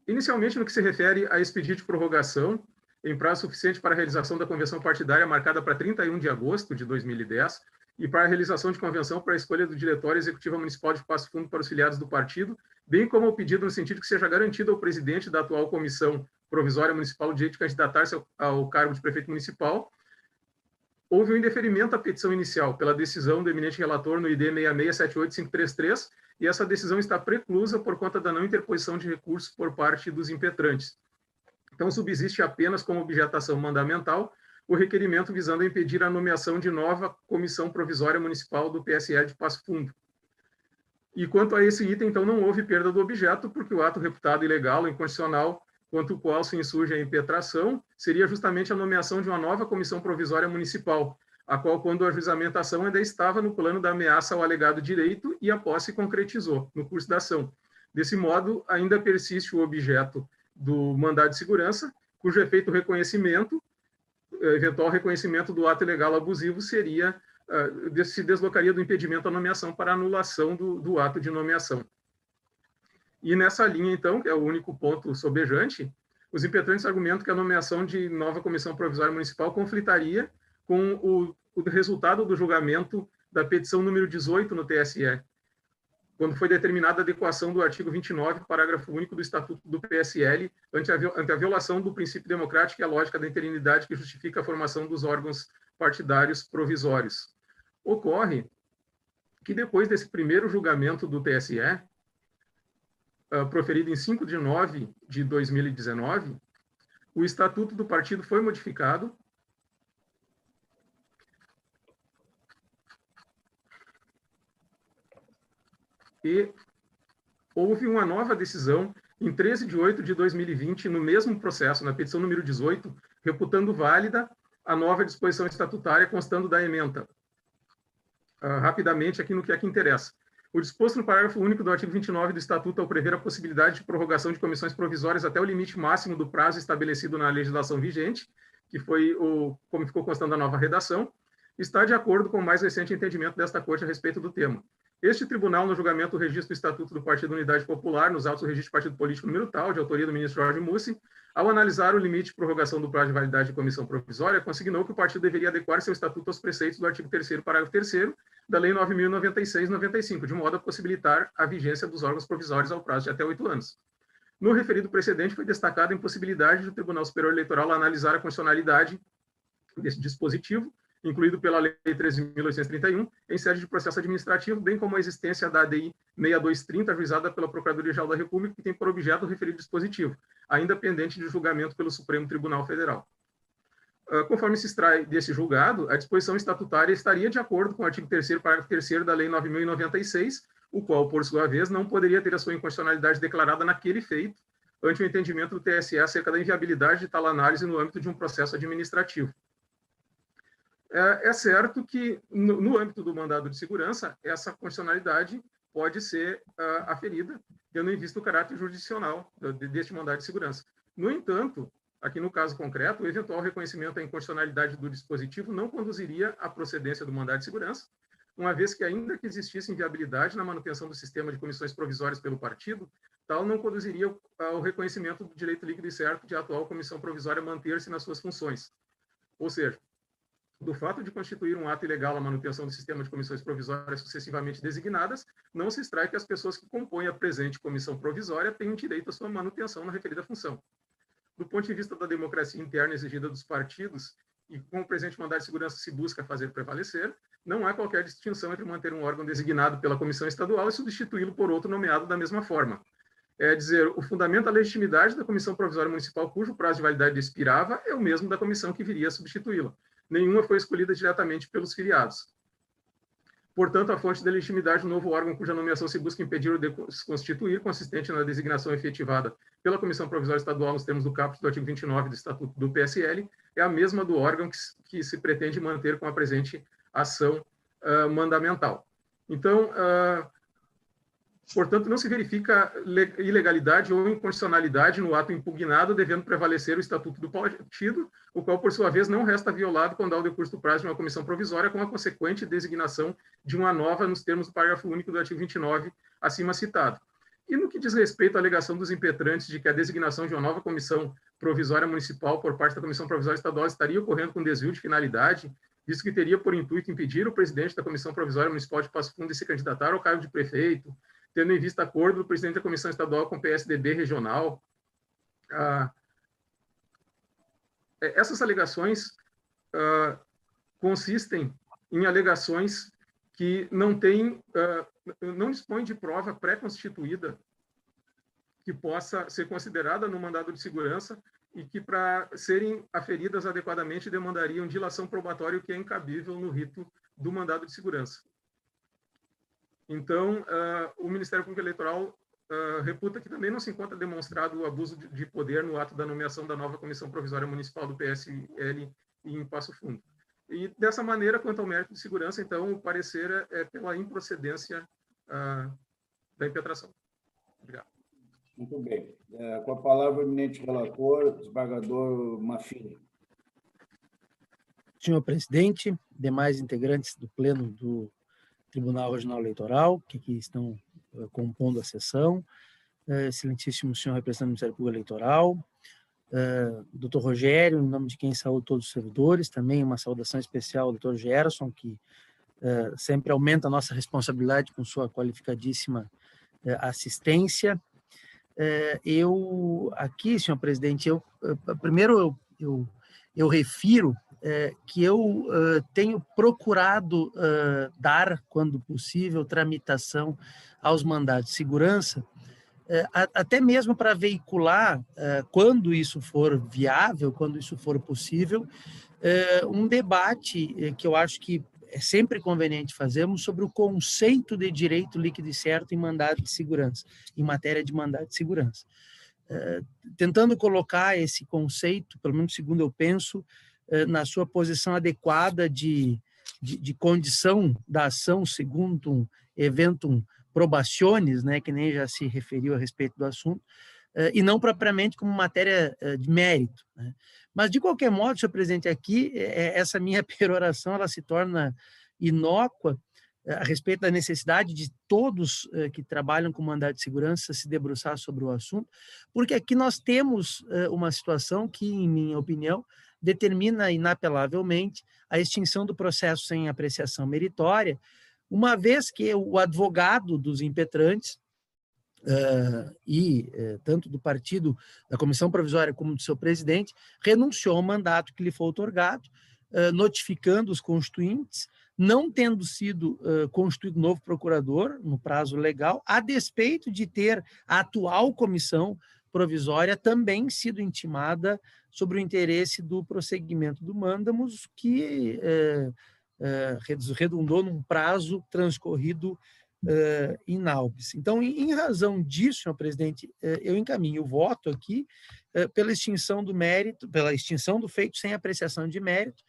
Speaker 2: Inicialmente, no que se refere a esse pedido de prorrogação, em prazo suficiente para a realização da convenção partidária marcada para 31 de agosto de 2010 e para a realização de convenção para a escolha do Diretório Executivo Municipal de Passo Fundo para os filiados do partido, bem como o pedido no sentido que seja garantido ao presidente da atual Comissão Provisória Municipal o direito de candidatar-se ao cargo de prefeito municipal, houve um indeferimento à petição inicial pela decisão do eminente relator no ID 6678533, e essa decisão está preclusa por conta da não interposição de recursos por parte dos impetrantes. Então, subsiste apenas como objetação mandamental o requerimento visando a impedir a nomeação de nova Comissão Provisória Municipal do PSL de Passo Fundo. E quanto a esse item, então, não houve perda do objeto, porque o ato reputado ilegal ou inconstitucional, quanto o qual se insurge a impetração, seria justamente a nomeação de uma nova Comissão Provisória Municipal, a qual, quando a ajuizamentação ainda estava no plano da ameaça ao alegado direito e a posse concretizou no curso da ação. Desse modo, ainda persiste o objeto do mandado de segurança, cujo efeito reconhecimento, eventual reconhecimento do ato ilegal abusivo seria, se deslocaria do impedimento à nomeação para anulação do ato de nomeação. E nessa linha, então, que é o único ponto sobejante, os impetrantes argumentam que a nomeação de nova Comissão Provisória Municipal conflitaria com o resultado do julgamento da petição número 18 no TSE, quando foi determinada a adequação do artigo 29, parágrafo único do Estatuto do PSL, ante a violação do princípio democrático e a lógica da interinidade que justifica a formação dos órgãos partidários provisórios. Ocorre que depois desse primeiro julgamento do TSE, proferido em 5 de nove de 2019, o Estatuto do Partido foi modificado e houve uma nova decisão em 13 de 8 de 2020, no mesmo processo, na petição número 18, reputando válida a nova disposição estatutária constando da ementa rapidamente aqui no que é que interessa. O disposto no parágrafo único do artigo 29 do Estatuto, ao prever a possibilidade de prorrogação de comissões provisórias até o limite máximo do prazo estabelecido na legislação vigente, que foi como ficou constando a nova redação, está de acordo com o mais recente entendimento desta Corte a respeito do tema. Este tribunal, no julgamento do registro do Estatuto do Partido Unidade Popular, nos autos do registro do Partido Político número tal, de autoria do ministro Jorge Mussi, ao analisar o limite de prorrogação do prazo de validade de comissão provisória, consignou que o partido deveria adequar seu estatuto aos preceitos do artigo 3º, parágrafo 3º, da Lei 9.096/95, de modo a possibilitar a vigência dos órgãos provisórios ao prazo de até 8 anos. No referido precedente, foi destacada a impossibilidade do Tribunal Superior Eleitoral analisar a constitucionalidade desse dispositivo, incluído pela Lei 13.831, em sede de processo administrativo, bem como a existência da ADI 6230, ajuizada pela Procuradoria-Geral da República, que tem por objeto o referido dispositivo, ainda pendente de julgamento pelo Supremo Tribunal Federal. Conforme se extrai desse julgado, a disposição estatutária estaria de acordo com o artigo 3º, parágrafo 3º da Lei 9.096, o qual, por sua vez, não poderia ter a sua inconstitucionalidade declarada naquele feito, ante o entendimento do TSE acerca da inviabilidade de tal análise no âmbito de um processo administrativo. É certo que, no âmbito do mandado de segurança, essa constitucionalidade pode ser aferida, tendo em vista o caráter jurisdicional deste mandado de segurança. No entanto, aqui no caso concreto, o eventual reconhecimento da inconstitucionalidade do dispositivo não conduziria à procedência do mandado de segurança, uma vez que, ainda que existisse inviabilidade na manutenção do sistema de comissões provisórias pelo partido, tal não conduziria ao reconhecimento do direito líquido e certo de a atual comissão provisória manter-se nas suas funções. Ou seja, do fato de constituir um ato ilegal a manutenção do sistema de comissões provisórias sucessivamente designadas, não se extrai que as pessoas que compõem a presente comissão provisória tenham direito à sua manutenção na referida função. Do ponto de vista da democracia interna exigida dos partidos, e com o presente mandado de segurança se busca fazer prevalecer, não há qualquer distinção entre manter um órgão designado pela comissão estadual e substituí-lo por outro nomeado da mesma forma. É dizer, o fundamento da legitimidade da comissão provisória municipal, cujo prazo de validade expirava, é o mesmo da comissão que viria a substituí-la. Nenhuma foi escolhida diretamente pelos filiados. Portanto, a fonte da legitimidade do novo órgão cuja nomeação se busca impedir ou desconstituir, consistente na designação efetivada pela Comissão Provisória Estadual nos termos do caput do artigo 29 do Estatuto do PSL, é a mesma do órgão que se pretende manter com a presente ação mandamental. Então, portanto, não se verifica ilegalidade ou inconstitucionalidade no ato impugnado, devendo prevalecer o Estatuto do Partido, o qual, por sua vez, não resta violado quando há o decurso do prazo de uma comissão provisória, com a consequente designação de uma nova nos termos do parágrafo único do artigo 29, acima citado. E no que diz respeito à alegação dos impetrantes de que a designação de uma nova comissão provisória municipal por parte da Comissão Provisória Estadual estaria ocorrendo com desvio de finalidade, visto que teria por intuito impedir o presidente da Comissão Provisória Municipal de Passo Fundo de se candidatar ao cargo de prefeito, tendo em vista acordo do presidente da Comissão Estadual com o PSDB regional. Essas alegações consistem em alegações que não dispõem de prova pré-constituída que possa ser considerada no mandado de segurança e que, para serem aferidas adequadamente, demandariam dilação probatória, o que é incabível no rito do mandado de segurança. Então, o Ministério Público Eleitoral reputa que também não se encontra demonstrado o abuso de poder no ato da nomeação da nova Comissão Provisória Municipal do PSL em Passo Fundo. E, dessa maneira, quanto ao mérito de segurança, então, o parecer é pela improcedência da impetração. Obrigado.
Speaker 1: Muito bem. Com a palavra, o eminente relator, desembargador Mafini.
Speaker 8: Senhor presidente, demais integrantes do Pleno do Tribunal Regional Eleitoral, que aqui estão compondo a sessão, excelentíssimo senhor representante do Ministério Público Eleitoral, doutor Rogério, em nome de quem saúdo todos os servidores, também uma saudação especial ao doutor Gerson, que sempre aumenta a nossa responsabilidade com sua qualificadíssima assistência. Eu aqui, senhor presidente, primeiro eu refiro que eu tenho procurado dar, quando possível, tramitação aos mandados de segurança, até mesmo para veicular, quando isso for viável, quando isso for possível, um debate que eu acho que é sempre conveniente fazermos sobre o conceito de direito líquido e certo em mandado de segurança, em matéria de mandado de segurança. Tentando colocar esse conceito, pelo menos segundo eu penso, na sua posição adequada de de condição da ação segundo um eventum probationis, né, que nem já se referiu a respeito do assunto, e não propriamente como matéria de mérito, né? Mas, de qualquer modo, senhor presidente, aqui, essa minha peroração ela se torna inócua a respeito da necessidade de todos que trabalham com mandado de segurança se debruçar sobre o assunto, porque aqui nós temos uma situação que, em minha opinião, determina inapelavelmente a extinção do processo sem apreciação meritória, uma vez que o advogado dos impetrantes, tanto do partido, da comissão provisória, como do seu presidente, renunciou ao mandato que lhe foi outorgado, notificando os constituintes, não tendo sido constituído novo procurador no prazo legal, a despeito de ter a atual comissão provisória também sido intimada sobre o interesse do prosseguimento do mandamus, que redundou num prazo transcorrido in aubis. Então, em razão disso, senhor presidente, eu encaminho o voto aqui pela extinção do mérito, pela extinção do feito sem apreciação de mérito,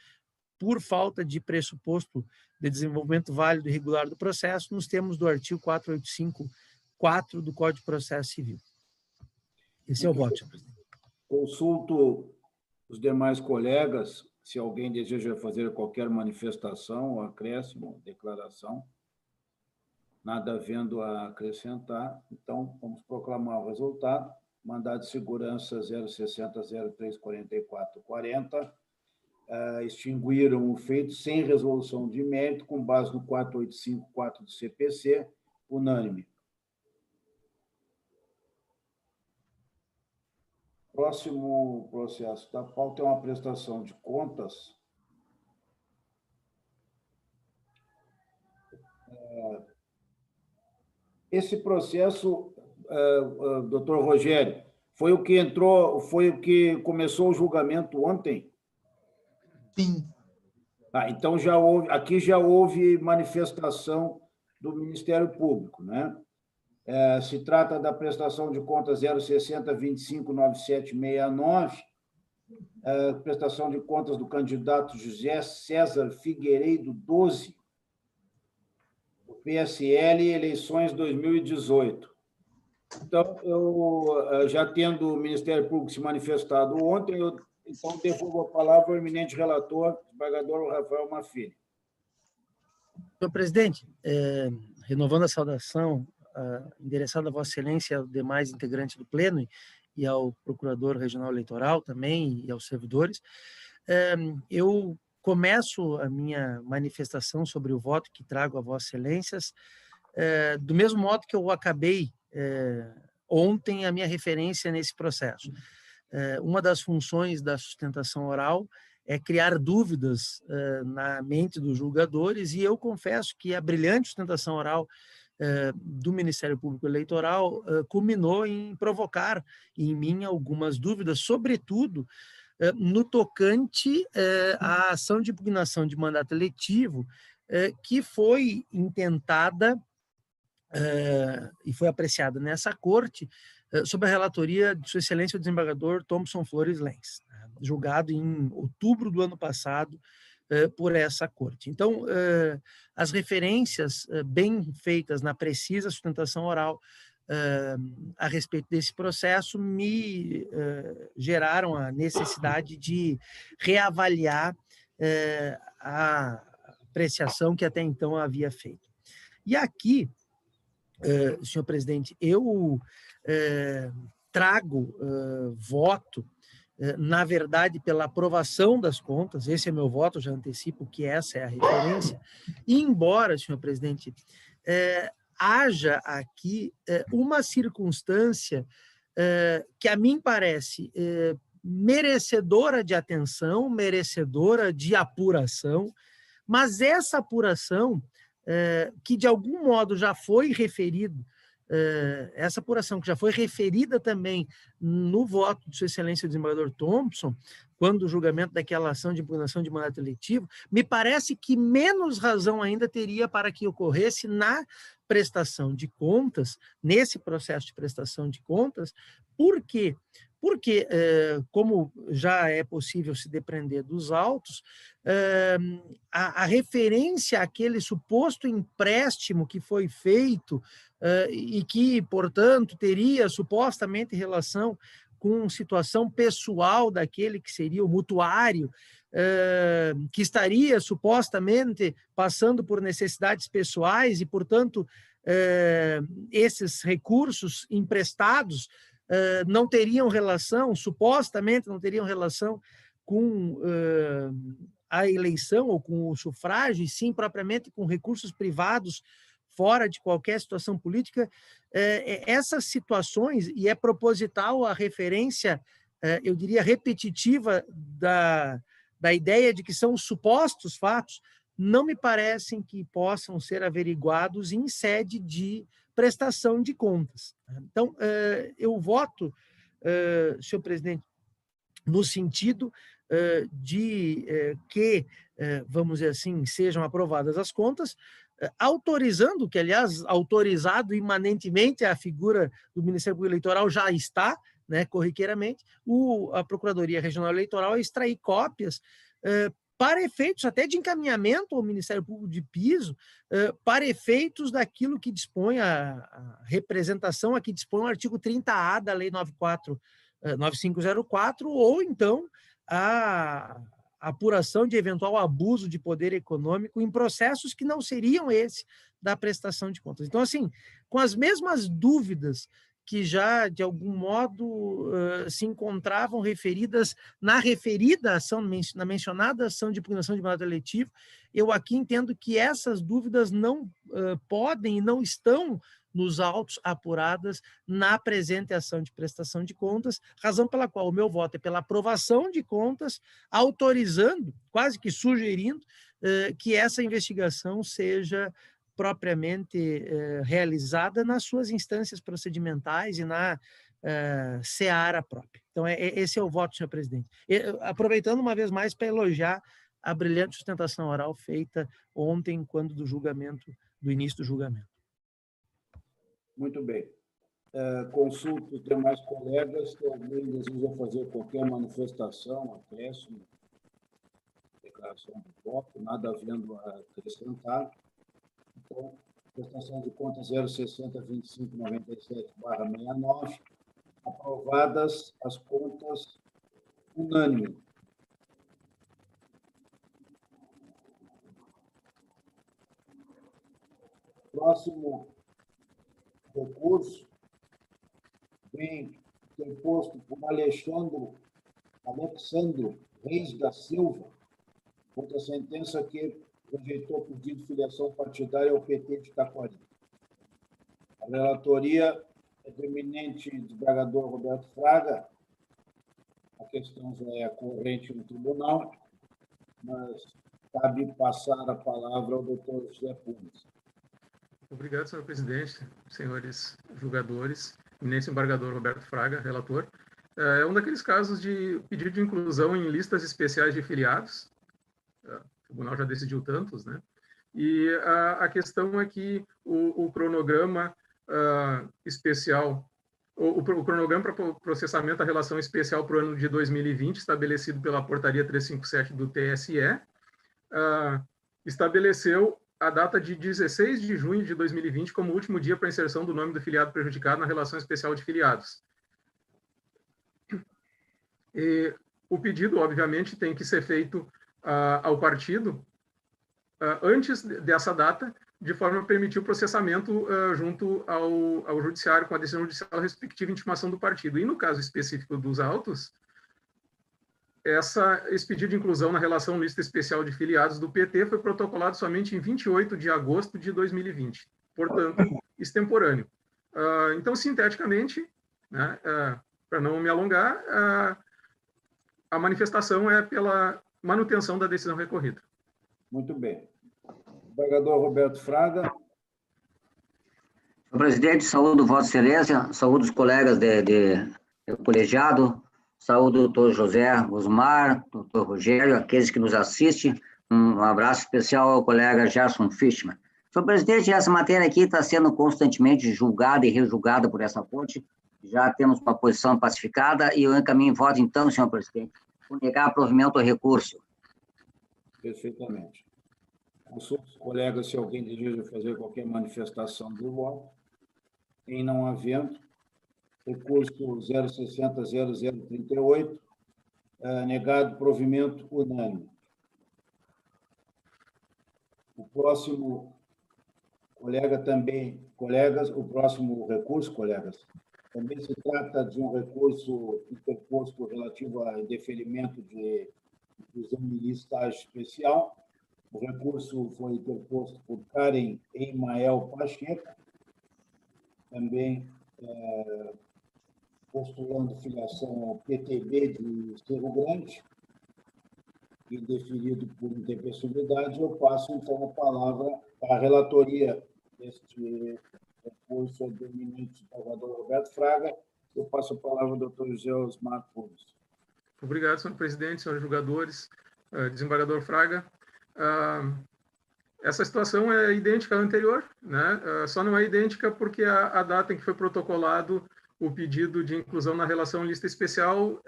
Speaker 8: por falta de pressuposto de desenvolvimento válido e regular do processo, nos termos do artigo 485-4 do Código de Processo Civil. Esse é o voto, senhor presidente.
Speaker 1: Consulto os demais colegas, se alguém deseja fazer qualquer manifestação, acréscimo, declaração. Nada havendo a acrescentar, então vamos proclamar o resultado. Mandado de segurança 060-03-44-40, extinguiram o feito sem resolução de mérito, com base no 485-4 do CPC, unânime. Próximo processo da pauta é uma prestação de contas. Esse processo, doutor Rogério, foi o que começou o julgamento ontem?
Speaker 9: Sim.
Speaker 1: Então aqui já houve manifestação do Ministério Público, né? Se trata da prestação de contas 060-25-9769, prestação de contas do candidato José César Figueiredo 12, do PSL, eleições 2018. Então, eu já tendo o Ministério Público se manifestado ontem, então devolvo a palavra ao eminente relator, desembargador Rafael Mafini.
Speaker 8: Senhor presidente, renovando a saudação endereçada a Vossa Excelência e aos demais integrantes do Pleno e ao Procurador Regional Eleitoral também e aos servidores, eu começo a minha manifestação sobre o voto que trago a Vossas Excelências do mesmo modo que eu acabei ontem a minha referência nesse processo. Uma das funções da sustentação oral é criar dúvidas na mente dos julgadores, e eu confesso que a brilhante sustentação oral do Ministério Público Eleitoral culminou em provocar em mim algumas dúvidas, sobretudo no tocante à ação de impugnação de mandato eletivo que foi intentada e foi apreciada nessa corte sob a relatoria de Sua Excelência o desembargador Thompson Flores Lenz, julgado em outubro do ano passado por essa corte. Então, as referências bem feitas na precisa sustentação oral a respeito desse processo me geraram a necessidade de reavaliar a apreciação que até então havia feito. E aqui, senhor presidente, eu trago voto, na verdade, pela aprovação das contas. Esse é meu voto, já antecipo que essa é a referência, e embora, senhor presidente, haja aqui uma circunstância que a mim parece merecedora de atenção, merecedora de apuração, mas essa apuração, que de algum modo já foi referido, essa apuração que já foi referida também no voto de Sua Excelência o desembargador Thompson, quando o julgamento daquela ação de impugnação de mandato eletivo, me parece que menos razão ainda teria para que ocorresse na prestação de contas, nesse processo de prestação de contas. Por quê? porque, como já é possível se depreender dos autos, a referência àquele suposto empréstimo que foi feito e que, portanto, teria supostamente relação com situação pessoal daquele que seria o mutuário, que estaria supostamente passando por necessidades pessoais e, portanto, esses recursos emprestados não teriam relação, supostamente não teriam relação com a eleição ou com o sufrágio, e sim propriamente com recursos privados fora de qualquer situação política. Essas situações, e é proposital a referência, eu diria, repetitiva da ideia de que são supostos fatos, não me parecem que possam ser averiguados em sede de prestação de contas. Então, eu voto, senhor presidente, no sentido de que, vamos dizer assim, sejam aprovadas as contas, autorizando, que, aliás, autorizado imanentemente a figura do Ministério Público Eleitoral já está, né, corriqueiramente, a Procuradoria Regional Eleitoral a extrair cópias para efeitos até de encaminhamento ao Ministério Público de piso, para efeitos daquilo que dispõe a representação, a que dispõe o artigo 30A da Lei 9504, ou então a apuração de eventual abuso de poder econômico em processos que não seriam esse da prestação de contas. Então, assim, com as mesmas dúvidas que já, de algum modo, se encontravam referidas na referida ação, na mencionada ação de impugnação de mandato eletivo, eu aqui entendo que essas dúvidas não podem e não estão nos autos apuradas na presente ação de prestação de contas, razão pela qual o meu voto é pela aprovação de contas, autorizando, quase que sugerindo, que essa investigação seja propriamente realizada nas suas instâncias procedimentais e na seara própria. Então, esse é o voto, senhor presidente. Aproveitando uma vez mais para elogiar a brilhante sustentação oral feita ontem, quando do início do julgamento.
Speaker 1: Muito bem. Consulto os demais colegas que alguém deseja fazer qualquer manifestação, acréscimo, declaração de voto, nada havendo a acrescentar. Então, prestação de contas 0602597/69, aprovadas as contas unânime. Próximo recurso vem ser posto por Alexandro Reis da Silva, contra a sentença que rejeitou o pedido de filiação partidária ao PT de Taquari. A relatoria é do eminente desembargador Roberto Fraga. A questão já é corrente no tribunal, mas cabe passar a palavra ao doutor José Pumes.
Speaker 2: Obrigado, senhor presidente, senhores julgadores, eminente desembargador Roberto Fraga, relator. É um daqueles casos de pedido de inclusão em listas especiais de filiados. O tribunal já decidiu tantos, né? E a questão é que o cronograma especial, o cronograma para processamento da relação especial para o ano de 2020, estabelecido pela portaria 357 do TSE, estabeleceu a data de 16 de junho de 2020 como último dia para inserção do nome do filiado prejudicado na relação especial de filiados. E o pedido, obviamente, tem que ser feito ao partido antes dessa data, de forma a permitir o processamento junto ao judiciário, com a decisão judicial respectiva intimação do partido. E no caso específico dos autos, esse pedido de inclusão na relação lista especial de filiados do PT foi protocolado somente em 28 de agosto de 2020, portanto, extemporâneo. Então, sinteticamente, né, para não me alongar, a manifestação é pela manutenção da decisão recorrida.
Speaker 1: Muito bem. Desembargador Roberto Fraga.
Speaker 10: Senhor presidente, saúdo Vossa Excelência, saúdo os colegas do colegiado, saúdo o doutor José Osmar, doutor Rogério, aqueles que nos assistem. Um abraço especial ao colega Gerson Fischmann. Senhor presidente, essa matéria aqui está sendo constantemente julgada e rejulgada por essa corte, Já temos uma posição pacificada e eu encaminho voto, então, senhor presidente, por negar provimento ao recurso.
Speaker 1: Perfeitamente. Consulto os colegas se alguém deseja fazer qualquer manifestação do voto. Em não havendo, recurso 060-0038, negado provimento unânime. O próximo o próximo recurso, colegas, também se trata de um recurso interposto relativo a indeferimento de inclusão em listagem especial. O recurso foi interposto por Karen Emael Pacheco, também postulando filiação ao PTB de Cerro Grande, e deferido por intempestividade. Eu passo, então, a palavra à relatoria deste recurso do eminente Salvador Roberto Fraga. Eu passo a palavra ao doutor José Osmar Pumes.
Speaker 2: Obrigado, senhor presidente, senhores julgadores, desembargador Fraga. Essa situação é idêntica à anterior, né? Só não é idêntica porque a data em que foi protocolado o pedido de inclusão na relação lista especial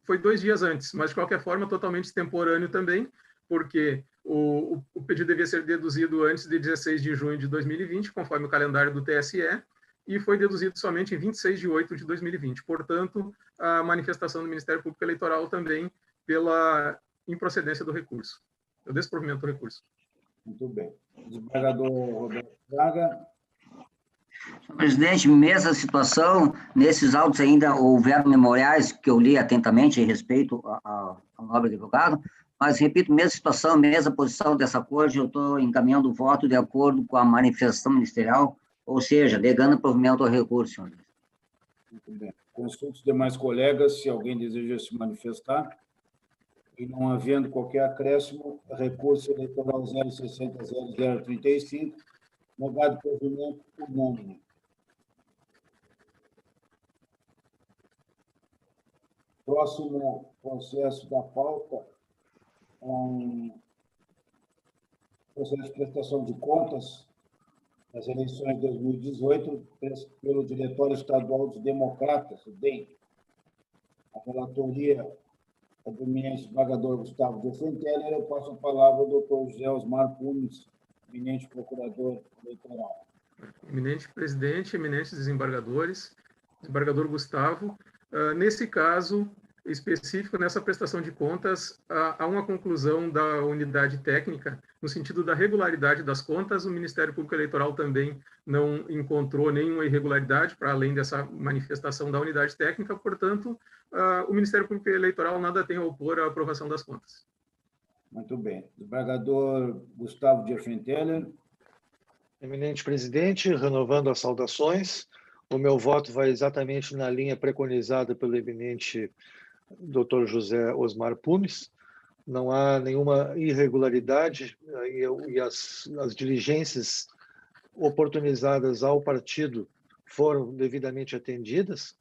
Speaker 2: foi 2 dias antes, mas, de qualquer forma, totalmente extemporâneo também, porque o pedido devia ser deduzido antes de 16 de junho de 2020, conforme o calendário do TSE, e foi deduzido somente em 26 de 8 de 2020. Portanto, a manifestação do Ministério Público Eleitoral também pela improcedência do recurso, o desprovimento do recurso.
Speaker 1: Muito bem. Desembargador Roberto Fraga.
Speaker 10: Senhor presidente, mesma situação, nesses autos ainda houveram memoriais que eu li atentamente em respeito ao nobre advogado, mas, repito, mesma situação, mesma posição dessa corte, eu estou encaminhando o voto de acordo com a manifestação ministerial, ou seja, negando o provimento ao recurso, senhor.
Speaker 1: Muito bem. Consulto os demais colegas, se alguém deseja se manifestar. E não havendo qualquer acréscimo, recurso eleitoral 060-0035, negado provimento unânime. Próximo processo da pauta, processo de prestação de contas das eleições de 2018 pelo Diretório Estadual dos Democratas, o DEM. A relatoria do eminente desembargador Gustavo de Offenteller. Eu passo a palavra ao doutor José Osmar Pumes, eminente procurador eleitoral.
Speaker 2: Eminente presidente, eminentes desembargadores, desembargador Gustavo, nesse caso específico, nessa prestação de contas, há uma conclusão da unidade técnica, no sentido da regularidade das contas. O Ministério Público Eleitoral também não encontrou nenhuma irregularidade, para além dessa manifestação da unidade técnica, portanto, o Ministério Público Eleitoral nada tem a opor à aprovação das contas.
Speaker 1: Muito bem. Desembargador Gustavo de Offenteller.
Speaker 7: Eminente presidente, renovando as saudações, o meu voto vai exatamente na linha preconizada pelo eminente Dr. José Osmar Pumes. Não há nenhuma irregularidade e as diligências oportunizadas ao partido foram devidamente atendidas,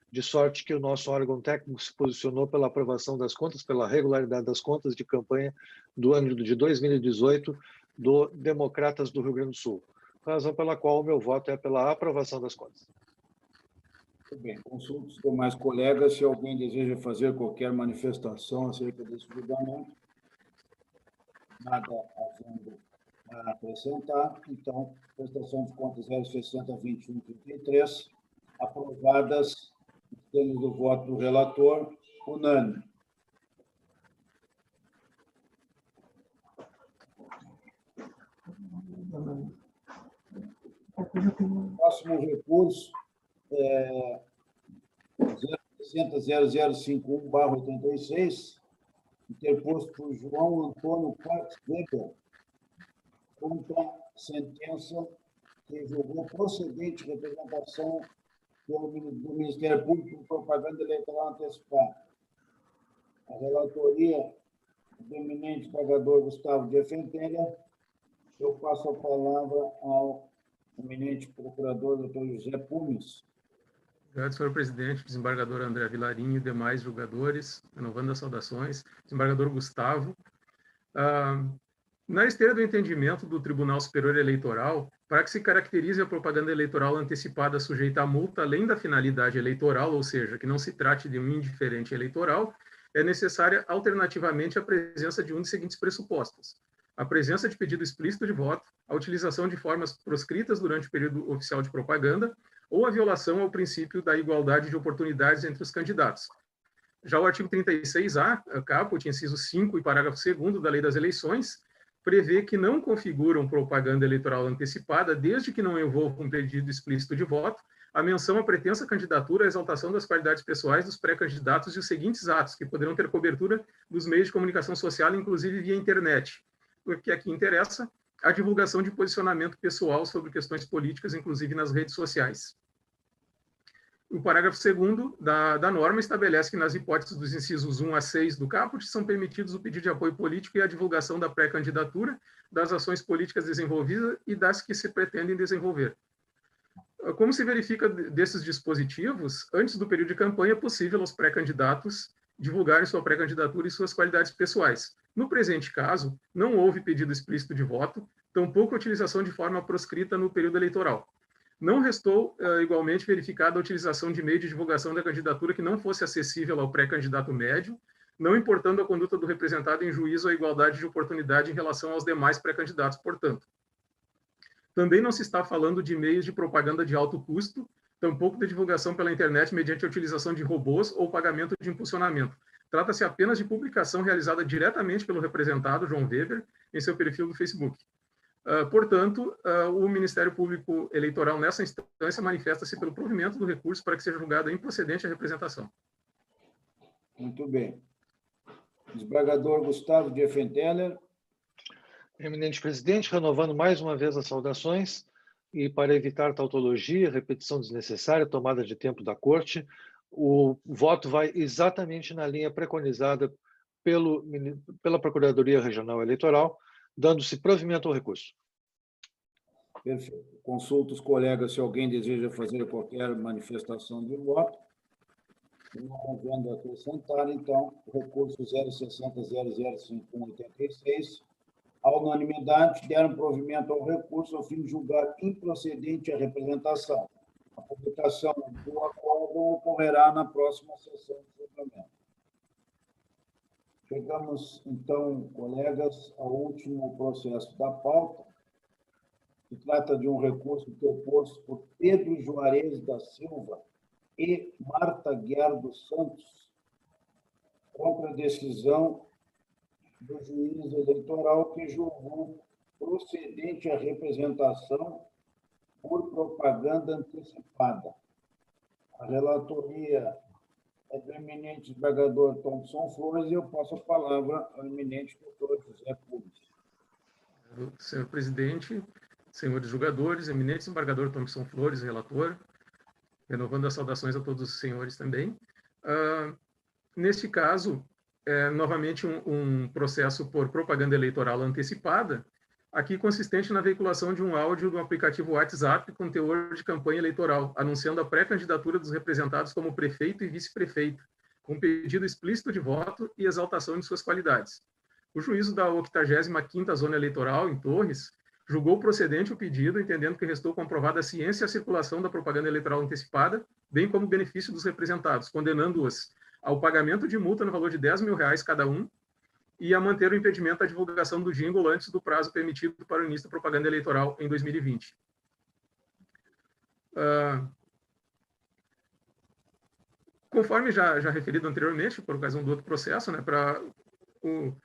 Speaker 7: de sorte que o nosso órgão técnico se posicionou pela aprovação das contas, pela regularidade das contas de campanha do ano de 2018 do Democratas do Rio Grande do Sul, razão pela qual o meu voto é pela aprovação das contas.
Speaker 1: Muito bem. Consulto os demais colegas se alguém deseja fazer qualquer manifestação acerca desse julgamento. Nada havendo a acrescentar. Então, prestação de contas 060-2133, aprovadas, temos o voto do relator, unânime. Próximo recurso é 060-0051/86, interposto por João Antônio Carlos Weber, contra sentença que julgou procedente representação do Ministério Público por propaganda eleitoral antecipada. A relatoria do eminente desembargador Gustavo de Offenteller. Eu passo a palavra ao eminente procurador, doutor José Pumes.
Speaker 2: Obrigado, senhor presidente, desembargador André Vilarinho e demais julgadores, renovando as saudações, desembargador Gustavo. Na esteira do entendimento do Tribunal Superior Eleitoral, para que se caracterize a propaganda eleitoral antecipada sujeita a multa além da finalidade eleitoral, ou seja, que não se trate de um indiferente eleitoral, é necessária alternativamente a presença de um dos seguintes pressupostos: a presença de pedido explícito de voto, a utilização de formas proscritas durante o período oficial de propaganda ou a violação ao princípio da igualdade de oportunidades entre os candidatos. Já o artigo 36A, caput, inciso 5 e parágrafo 2º da Lei das Eleições, prevê que não configuram propaganda eleitoral antecipada desde que não envolva um pedido explícito de voto, a menção à pretensa candidatura, a exaltação das qualidades pessoais dos pré-candidatos e os seguintes atos, que poderão ter cobertura dos meios de comunicação social, inclusive via internet. O que aqui interessa, a divulgação de posicionamento pessoal sobre questões políticas, inclusive nas redes sociais. O parágrafo 2º da norma estabelece que, nas hipóteses dos incisos 1 a 6 do caput, são permitidos o pedido de apoio político e a divulgação da pré-candidatura, das ações políticas desenvolvidas e das que se pretendem desenvolver. Como se verifica desses dispositivos, antes do período de campanha é possível aos pré-candidatos divulgarem sua pré-candidatura e suas qualidades pessoais. No presente caso, não houve pedido explícito de voto, tampouco a utilização de forma proscrita no período eleitoral. Não restou, igualmente, verificada a utilização de meio de divulgação da candidatura que não fosse acessível ao pré-candidato médio, não importando a conduta do representado em juízo à igualdade de oportunidade em relação aos demais pré-candidatos, portanto. Também não se está falando de meios de propaganda de alto custo, tampouco de divulgação pela internet mediante a utilização de robôs ou pagamento de impulsionamento. Trata-se apenas de publicação realizada diretamente pelo representado, João Weber, em seu perfil do Facebook. Portanto, o Ministério Público Eleitoral, nessa instância, manifesta-se pelo provimento do recurso para que seja julgada improcedente a representação.
Speaker 1: Muito bem. Desembargador Gustavo Diefenteller.
Speaker 7: Eminente presidente, renovando mais uma vez as saudações e para evitar tautologia, repetição desnecessária, tomada de tempo da Corte, o voto vai exatamente na linha preconizada pela Procuradoria Regional Eleitoral, dando-se provimento ao recurso.
Speaker 1: Perfeito. Consulto os colegas se alguém deseja fazer qualquer manifestação de voto. Não havendo acrescentar, então, o recurso 060.005186, à unanimidade, deram provimento ao recurso ao fim de julgar improcedente a representação. A publicação do acordo ocorrerá na próxima sessão de julgamento. Chegamos, então, colegas, ao último processo da pauta. Se trata de um recurso proposto por Pedro Juarez da Silva e Marta Guiar dos Santos, contra a decisão do juiz eleitoral que julgou procedente a representação por propaganda antecipada. A relatoria é do eminente desembargador Thompson Flores e eu passo a palavra ao eminente doutor José Pumes.
Speaker 2: Senhor presidente, senhores julgadores, eminente desembargador Thompson Flores, relator, renovando as saudações a todos os senhores também. Neste caso, novamente um processo por propaganda eleitoral antecipada, aqui consistente na veiculação de um áudio do aplicativo WhatsApp com teor de campanha eleitoral, anunciando a pré-candidatura dos representados como prefeito e vice-prefeito, com pedido explícito de voto e exaltação de suas qualidades. O juízo da 85ª Zona Eleitoral, em Torres, julgou procedente o pedido, entendendo que restou comprovada a ciência e a circulação da propaganda eleitoral antecipada, bem como o benefício dos representados, condenando-os ao pagamento de multa no valor de R$10 mil cada um e a manter o impedimento à divulgação do jingle antes do prazo permitido para o início da propaganda eleitoral em 2020. Conforme já referido anteriormente, por ocasião do outro processo, né,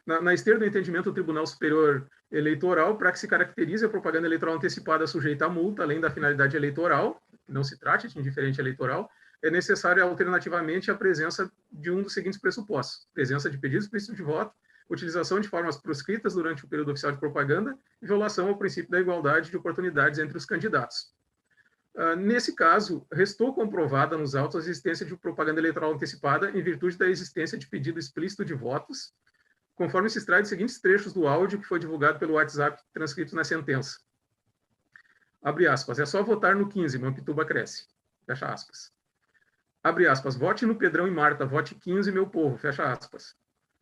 Speaker 2: na esteira do entendimento do Tribunal Superior Eleitoral, para que se caracterize a propaganda eleitoral antecipada sujeita a multa, além da finalidade eleitoral, que não se trate de indiferente eleitoral, é necessária alternativamente a presença de um dos seguintes pressupostos: presença de pedido explícito de voto, utilização de formas proscritas durante o período oficial de propaganda e violação ao princípio da igualdade de oportunidades entre os candidatos. Nesse caso, restou comprovada nos autos a existência de propaganda eleitoral antecipada em virtude da existência de pedido explícito de votos, conforme se extrai dos seguintes trechos do áudio que foi divulgado pelo WhatsApp transcrito na sentença. Abre aspas, é só votar no 15, Mampituba cresce. Fecha aspas. Abre aspas, vote no Pedrão e Marta, vote 15, meu povo, fecha aspas.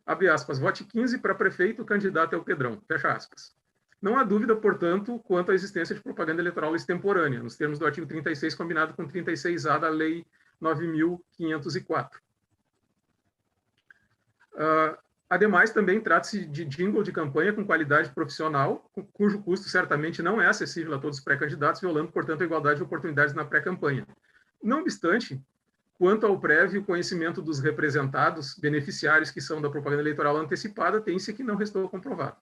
Speaker 2: abre aspas, vote 15 para prefeito, o candidato é o Pedrão, fecha aspas. Não há dúvida, portanto, quanto à existência de propaganda eleitoral extemporânea, nos termos do artigo 36, combinado com 36A da Lei 9.504. Ademais, também trata-se de jingle de campanha com qualidade profissional, cujo custo certamente não é acessível a todos os pré-candidatos, violando, portanto, a igualdade de oportunidades na pré-campanha. Não obstante, quanto ao prévio conhecimento dos representados, beneficiários que são da propaganda eleitoral antecipada, tem-se que não restou comprovado.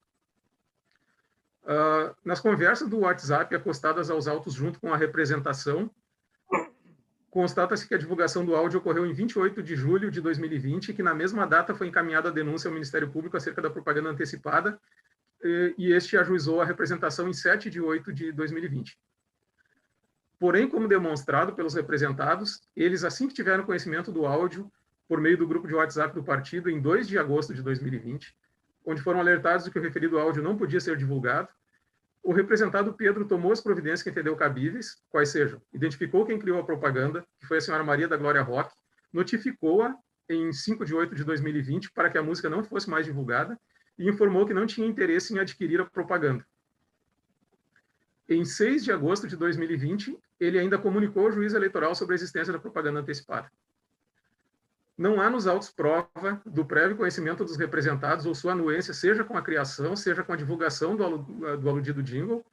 Speaker 2: Nas conversas do WhatsApp acostadas aos autos junto com a representação, constata-se que a divulgação do áudio ocorreu em 28 de julho de 2020 e que na mesma data foi encaminhada a denúncia ao Ministério Público acerca da propaganda antecipada e este ajuizou a representação em 7 de 8 de 2020. Porém, como demonstrado pelos representados, eles, assim que tiveram conhecimento do áudio, por meio do grupo de WhatsApp do partido, em 2 de agosto de 2020, onde foram alertados de que o referido áudio não podia ser divulgado, o representado Pedro tomou as providências que entendeu cabíveis, quais sejam, identificou quem criou a propaganda, que foi a senhora Maria da Glória Roque, notificou-a em 5 de 8 de 2020 para que a música não fosse mais divulgada e informou que não tinha interesse em adquirir a propaganda. Em 6 de agosto de 2020, ele ainda comunicou ao juiz eleitoral sobre a existência da propaganda antecipada. Não há nos autos prova do prévio conhecimento dos representados ou sua anuência, seja com a criação, seja com a divulgação do aludido jingle,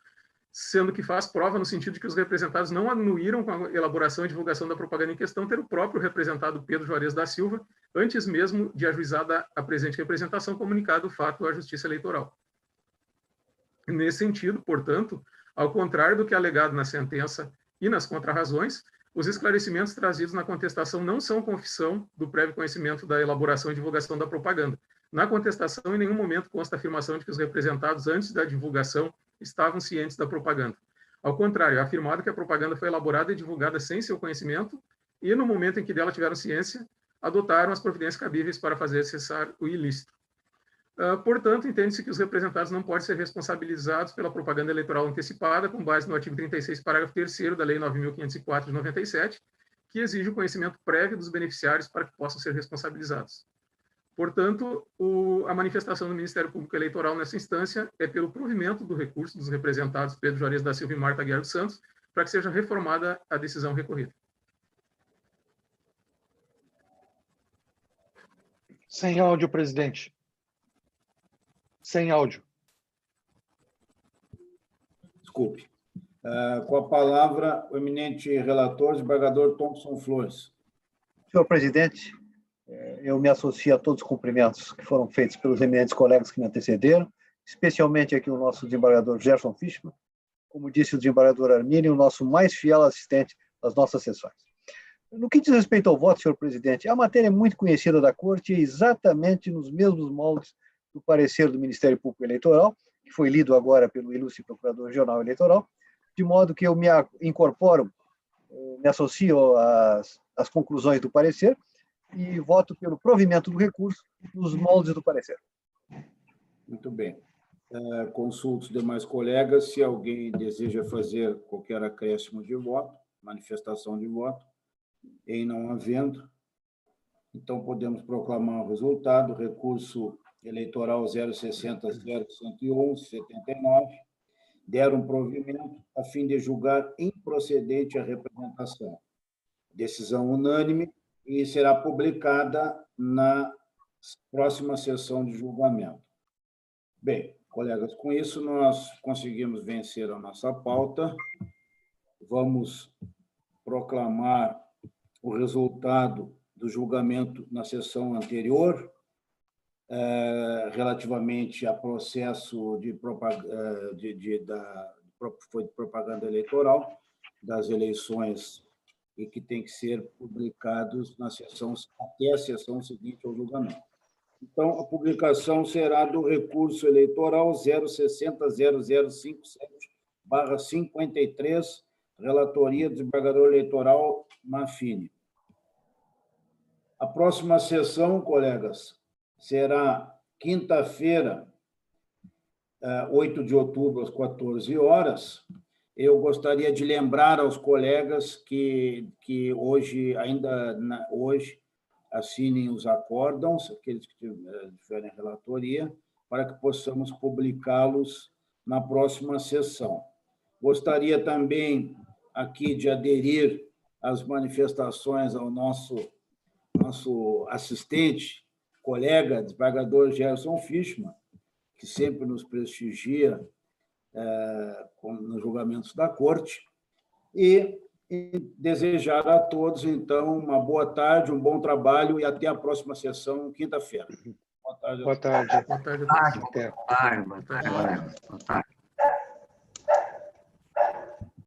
Speaker 2: sendo que faz prova no sentido de que os representados não anuíram com a elaboração e divulgação da propaganda em questão ter o próprio representado Pedro Juarez da Silva, antes mesmo de ajuizada a presente representação, comunicado o fato à Justiça Eleitoral. Nesse sentido, portanto, ao contrário do que é alegado na sentença e nas contrarrazões, os esclarecimentos trazidos na contestação não são confissão do prévio conhecimento da elaboração e divulgação da propaganda. Na contestação, em nenhum momento consta a afirmação de que os representados, antes da divulgação, estavam cientes da propaganda. Ao contrário, é afirmado que a propaganda foi elaborada e divulgada sem seu conhecimento e, no momento em que dela tiveram ciência, adotaram as providências cabíveis para fazer cessar o ilícito. Portanto, entende-se que os representados não podem ser responsabilizados pela propaganda eleitoral antecipada, com base no artigo 36, parágrafo 3º da Lei 9.504 de 97, que exige o conhecimento prévio dos beneficiários para que possam ser responsabilizados. Portanto, a manifestação do Ministério Público Eleitoral nessa instância é pelo provimento do recurso dos representados Pedro Juarez da Silva e Marta Aguiar dos Santos, para que seja reformada a decisão recorrida.
Speaker 7: Sem áudio, presidente. Sem áudio.
Speaker 1: Desculpe. Com a palavra, o eminente relator, desembargador Thompson Flores.
Speaker 11: Senhor presidente, eu me associo a todos os cumprimentos que foram feitos pelos eminentes colegas que me antecederam, especialmente aqui o nosso desembargador Gerson Fischmann, como disse o desembargador Arminio, o nosso mais fiel assistente às nossas sessões. No que diz respeito ao voto, senhor presidente, a matéria é muito conhecida da Corte e exatamente nos mesmos moldes do parecer do Ministério Público Eleitoral, que foi lido agora pelo ilustre Procurador Regional Eleitoral, de modo que eu me incorporo, me associo às conclusões do parecer e voto pelo provimento do recurso nos moldes do parecer.
Speaker 1: Muito bem. Consulto os demais colegas, se alguém deseja fazer qualquer acréscimo de voto, manifestação de voto, em não havendo, então podemos proclamar o resultado, recurso eleitoral 060.0111.79, deram provimento a fim de julgar improcedente a representação. Decisão unânime e será publicada na próxima sessão de julgamento. Bem, colegas, com isso nós conseguimos vencer a nossa pauta. Vamos proclamar o resultado do julgamento na sessão anterior, relativamente a processo de propaganda eleitoral das eleições e que tem que ser publicados na sessão, até a sessão seguinte ao julgamento. Então, a publicação será do recurso eleitoral 060.0057/53, relatoria do desembargador eleitoral Mafini. A próxima sessão, colegas, será quinta-feira, 8 de outubro, às 14 horas. Eu gostaria de lembrar aos colegas que hoje, hoje, assinem os acórdãos, aqueles que tiverem relatoria, para que possamos publicá-los na próxima sessão. Gostaria também aqui de aderir às manifestações ao nosso assistente, colega, desembargador Gerson Fischmann, que sempre nos prestigia nos julgamentos da Corte, e desejar a todos, então, uma boa tarde, um bom trabalho e até a próxima sessão, quinta-feira.
Speaker 7: Boa tarde.
Speaker 10: Boa tarde. Boa tarde. Boa tarde.